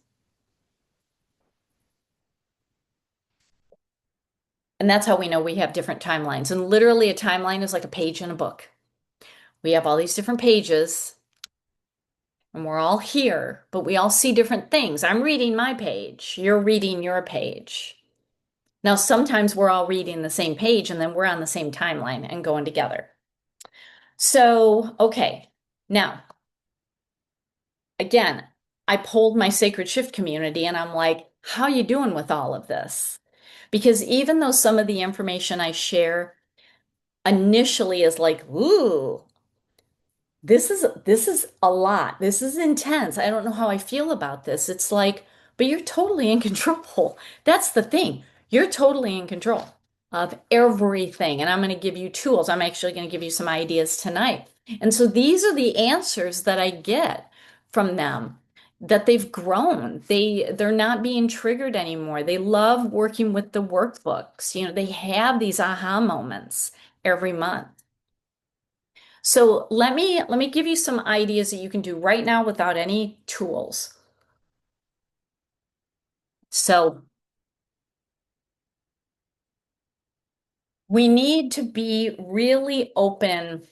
And that's how we know we have different timelines. And literally, a timeline is like a page in a book. We have all these different pages, and we're all here, but we all see different things. I'm reading my page, you're reading your page. Now, sometimes we're all reading the same page, and then we're on the same timeline and going together. So, okay, now, again, I polled my Sacred Shift community and I'm like, how you doing with all of this? Because even though some of the information I share initially is like, ooh, this is a lot. This is intense. I don't know how I feel about this. It's like, but you're totally in control. That's the thing. You're totally in control of everything. And I'm going to give you tools. I'm actually going to give you some ideas tonight. And so these are the answers that I get from them that they've grown. They're not being triggered anymore. They love working with the workbooks. They have these aha moments every month. So let me give you some ideas that you can do right now without any tools. So we need to be really open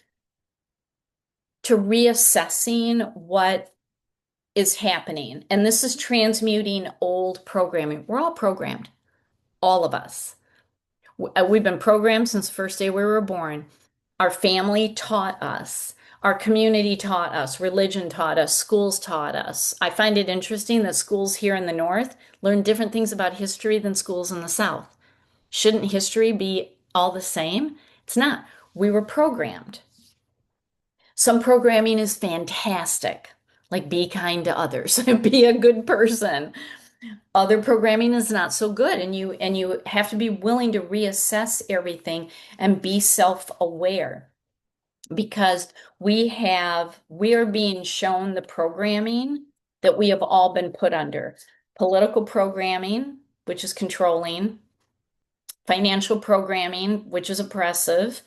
to reassessing what is happening. And this is transmuting old programming. We're all programmed, all of us. We've been programmed since the first day we were born. Our family taught us. Our community taught us. Religion taught us. Schools taught us. I find it interesting that schools here in the North learn different things about history than schools in the South. Shouldn't history be all the same? It's not. We were programmed. Some programming is fantastic. like be kind to others, be a good person. Other programming is not so good, and you have to be willing to reassess everything and be self-aware because we are being shown the programming that we have all been put under. Political programming, which is controlling, financial programming, which is oppressive,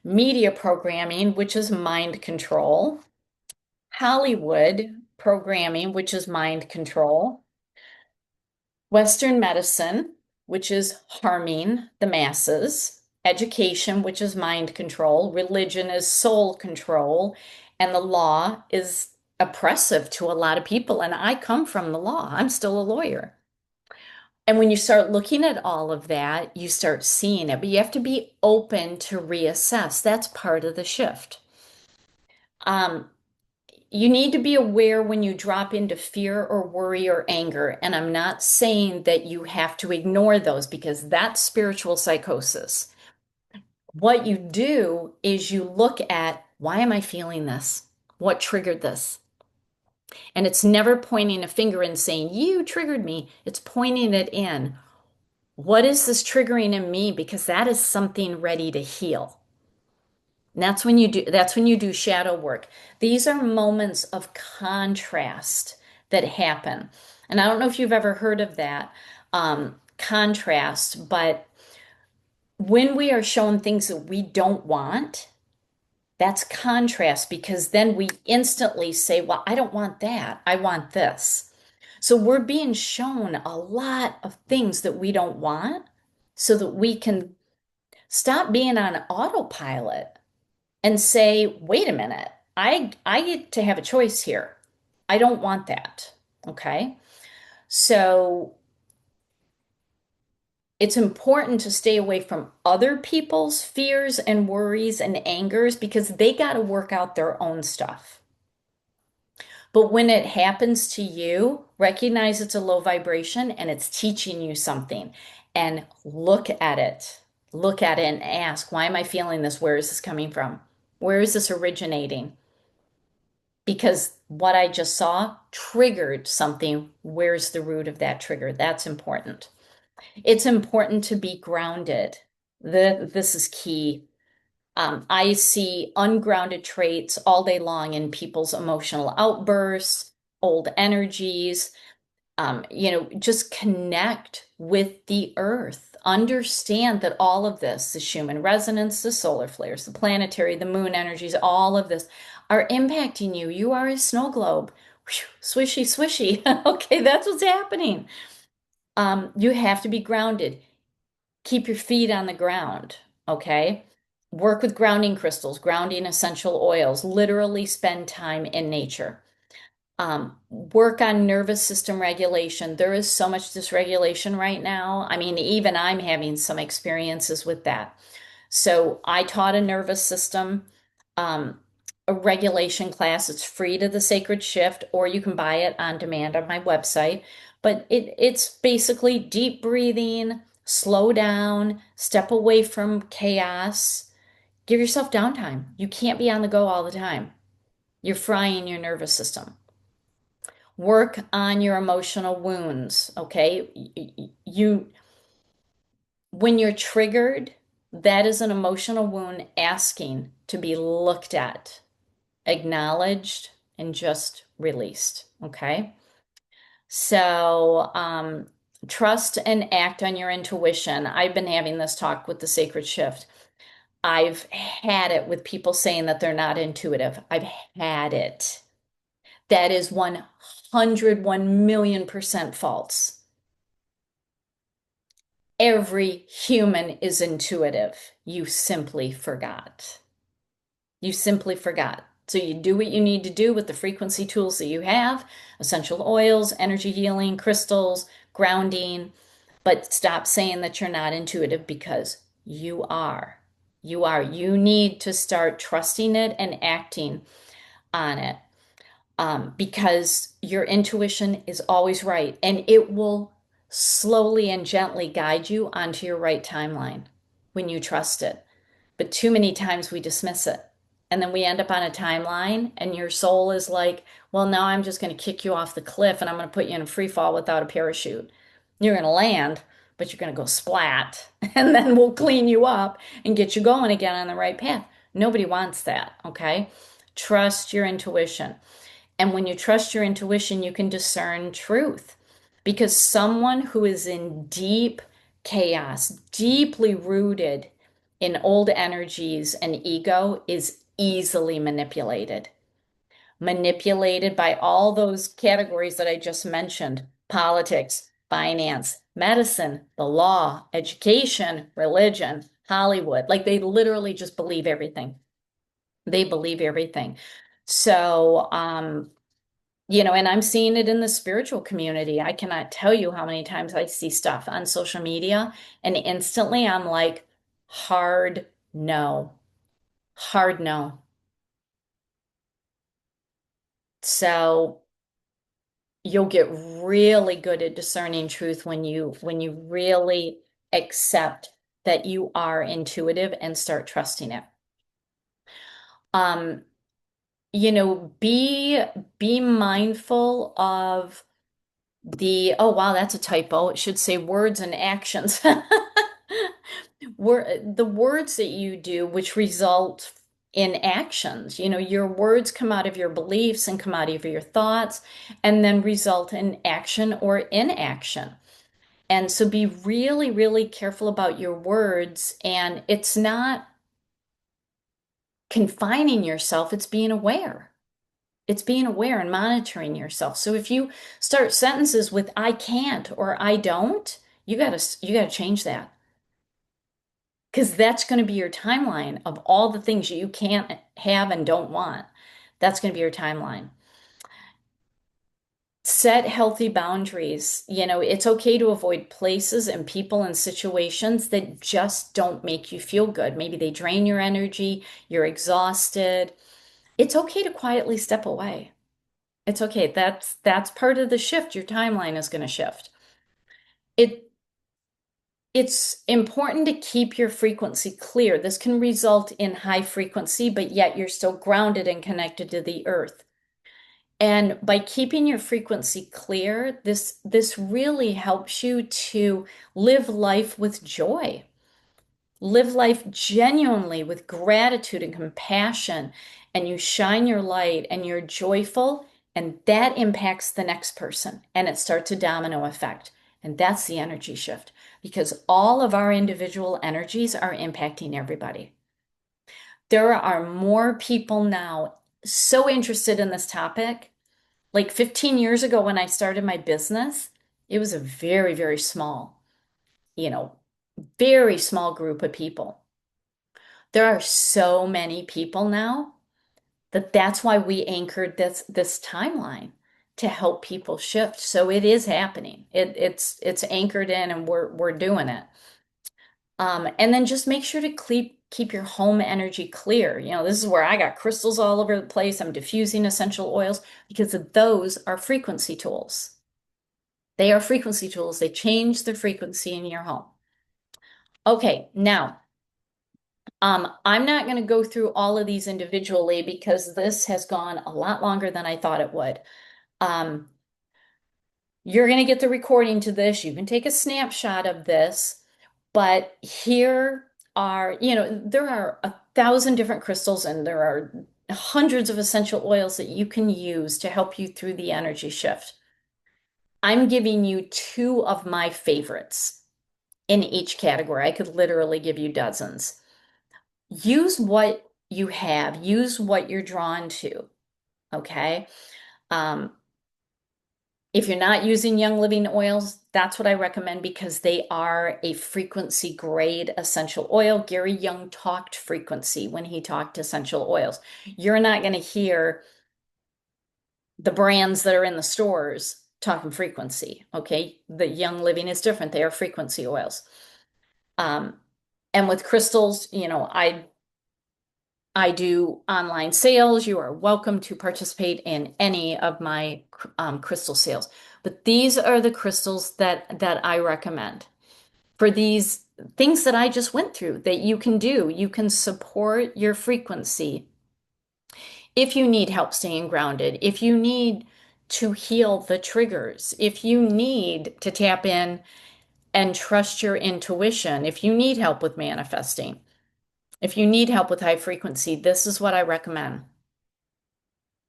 media programming, which is mind control, Hollywood programming, which is mind control, Western medicine, which is harming the masses, education, which is mind control, religion is soul control, and the law is oppressive to a lot of people. And I come from the law, I'm still a lawyer. And when you start looking at all of that, you start seeing it, but you have to be open to reassess. That's part of the shift. Um, you need to be aware when you drop into fear or worry or anger. And I'm not saying that you have to ignore those because that's spiritual psychosis. What you do is you look at why am I feeling this? What triggered this? And it's never pointing a finger and saying, you triggered me. It's pointing it in. What is this triggering in me? Because that is something ready to heal. And that's when you do shadow work. These are moments of contrast that happen. And I don't know if you've ever heard of that contrast, but when we are shown things that we don't want, that's contrast because then we instantly say, well, I don't want that. I want this. So we're being shown a lot of things that we don't want so that we can stop being on autopilot and say, wait a minute, I get to have a choice here. I don't want that. Okay. So it's important to stay away from other people's fears and worries and angers because they got to work out their own stuff. But when it happens to you, recognize it's a low vibration and it's teaching you something and look at it. Look at it and ask, why am I feeling this? Where is this coming from? Where is this originating? Because what I just saw triggered something. Where's the root of that trigger? That's important. It's important to be grounded. This is key. I see ungrounded traits all day long in people's emotional outbursts, old energies. Just connect with the earth. Understand that all of this, the Schumann resonance, the solar flares, the planetary, the moon energies, all of this are impacting you. You are a snow globe. Whew, swishy, swishy. Okay, that's what's happening. You have to be grounded. Keep your feet on the ground. Okay. Work with grounding crystals, grounding essential oils, literally spend time in nature. Work on nervous system regulation. There is so much dysregulation right now. I mean, even I'm having some experiences with that. So I taught a nervous system, um, a regulation class. It's free to the Sacred Shift, or you can buy it on demand on my website. But it's basically deep breathing, slow down, step away from chaos, give yourself downtime. You can't be on the go all the time. You're frying your nervous system. Work on your emotional wounds, okay? When you're triggered, that is an emotional wound asking to be looked at, acknowledged, and just released, okay? So, trust and act on your intuition. I've been having this talk with the Sacred Shift. I've had it with people saying that they're not intuitive. I've had it. That is 101,000,000% false. Every human is intuitive. You simply forgot. You simply forgot. So you do what you need to do with the frequency tools that you have, essential oils, energy healing, crystals, grounding, but stop saying that you're not intuitive because you are. You are. You need to start trusting it and acting on it. Because your intuition is always right and it will slowly and gently guide you onto your right timeline when you trust it. But too many times we dismiss it. And then we end up on a timeline, and your soul is like, well, now I'm just going to kick you off the cliff and I'm going to put you in a free fall without a parachute. You're going to land, but you're going to go splat, and then we'll clean you up and get you going again on the right path. Nobody wants that, okay? Trust your intuition. And when you trust your intuition, you can discern truth. Because someone who is in deep chaos, deeply rooted in old energies and ego, is easily manipulated. Manipulated by all those categories that I just mentioned: politics, finance, medicine, the law, education, religion, Hollywood. Like they literally just believe everything. They believe everything. So, and I'm seeing it in the spiritual community. I cannot tell you how many times I see stuff on social media and instantly I'm like, hard no, hard no. So you'll get really good at discerning truth when you really accept that you are intuitive and start trusting it. Um, be mindful of oh wow, that's a typo. It should say words and actions. The words that you do, which result in actions. Your words come out of your beliefs and come out of your thoughts, and then result in action or inaction. And so be really, really careful about your words. And it's not confining yourself, it's being aware. It's being aware and monitoring yourself. So if you start sentences with I can't or I don't, you gotta change that. Because that's going to be your timeline of all the things you can't have and don't want. That's going to be your timeline. Set healthy boundaries. It's okay to avoid places and people and situations that just don't make you feel good. Maybe they drain your energy, you're exhausted. It's okay to quietly step away. It's okay. That's part of the shift. Your timeline is going to shift. It It's important to keep your frequency clear. This can result in high frequency, but yet you're still grounded and connected to the earth. And by keeping your frequency clear, this really helps you to live life with joy. Live life genuinely with gratitude and compassion, and you shine your light and you're joyful, and that impacts the next person, and it starts a domino effect. And that's the energy shift because all of our individual energies are impacting everybody. There are more people now so interested in this topic. Like 15 years ago, when I started my business, it was a very, very small, you know, very small group of people. There are so many people now that that's why we anchored this timeline to help people shift. So it is happening. It's anchored in, and we're doing it. And then just make sure to keep your home energy clear. This is where I got crystals all over the place. I'm diffusing essential oils because those are frequency tools. They are frequency tools. They change the frequency in your home. Okay, now I'm not going to go through all of these individually because this has gone a lot longer than I thought it would. Um, you're going to get the recording to this. You can take a snapshot of this, but here there are 1,000 different crystals and there are hundreds of essential oils that you can use to help you through the energy shift. I'm giving you two of my favorites in each category. I could literally give you dozens. Use what you have, use what you're drawn to. Okay. Um, if you're not using Young Living oils, that's what I recommend because they are a frequency grade essential oil. Gary Young talked frequency when he talked essential oils. You're not going to hear the brands that are in the stores talking frequency. Okay. The Young Living is different. They are frequency oils. Um, and with crystals, I do online sales. You are welcome to participate in any of my crystal sales. But these are the crystals that I recommend for these things that I just went through that you can do. You can support your frequency if you need help staying grounded, if you need to heal the triggers, if you need to tap in and trust your intuition, if you need help with manifesting, if you need help with high frequency, this is what I recommend.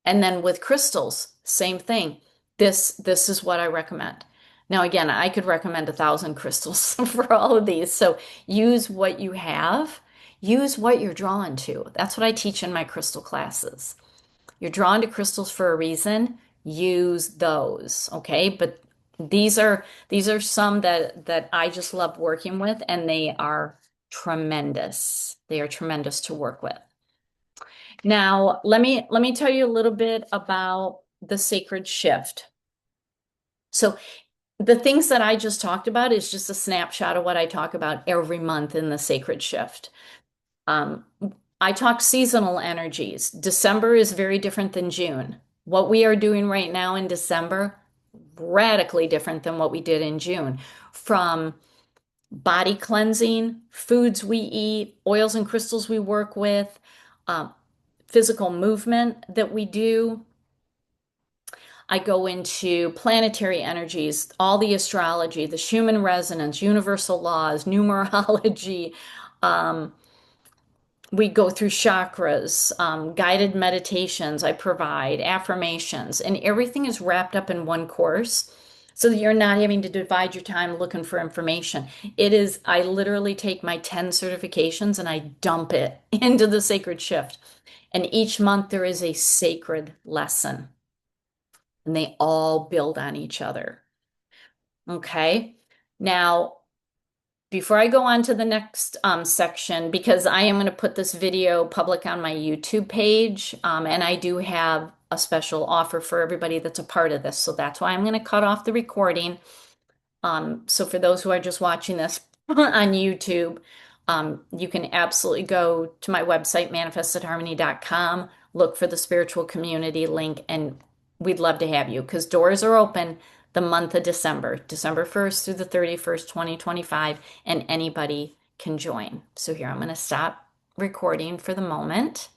And then with crystals, same thing. This is what I recommend. Now, again, I could recommend 1,000 crystals for all of these. So use what you have, use what you're drawn to. That's what I teach in my crystal classes. You're drawn to crystals for a reason. Use those, okay? But these are some that I just love working with, and they are tremendous. They are tremendous to work with. Now, let me tell you a little bit about the sacred shift. So, the things that I just talked about is just a snapshot of what I talk about every month in the sacred shift. Um, I talk seasonal energies. December is very different than June. What we are doing right now in December, radically different than what we did in June. From body cleansing, foods we eat, oils and crystals we work with, um, physical movement that we do. I go into planetary energies, all the astrology, the Schumann resonance, universal laws, numerology. Um, we go through chakras, guided meditations I provide, affirmations, and everything is wrapped up in one course so that you're not having to divide your time looking for information. It is, I literally take my 10 certifications and I dump it into the sacred shift. And each month there is a sacred lesson, and they all build on each other. Okay. Now, before I go on to the next section, because I am going to put this video public on my YouTube page, and I do have a special offer for everybody that's a part of this. So that's why I'm going to cut off the recording. So for those who are just watching this on YouTube, you can absolutely go to my website, manifestedharmony.com, look for the spiritual community link, and we'd love to have you because doors are open the month of December, December 1st through the 31st, 2025, and anybody can join. So here, I'm going to stop recording for the moment.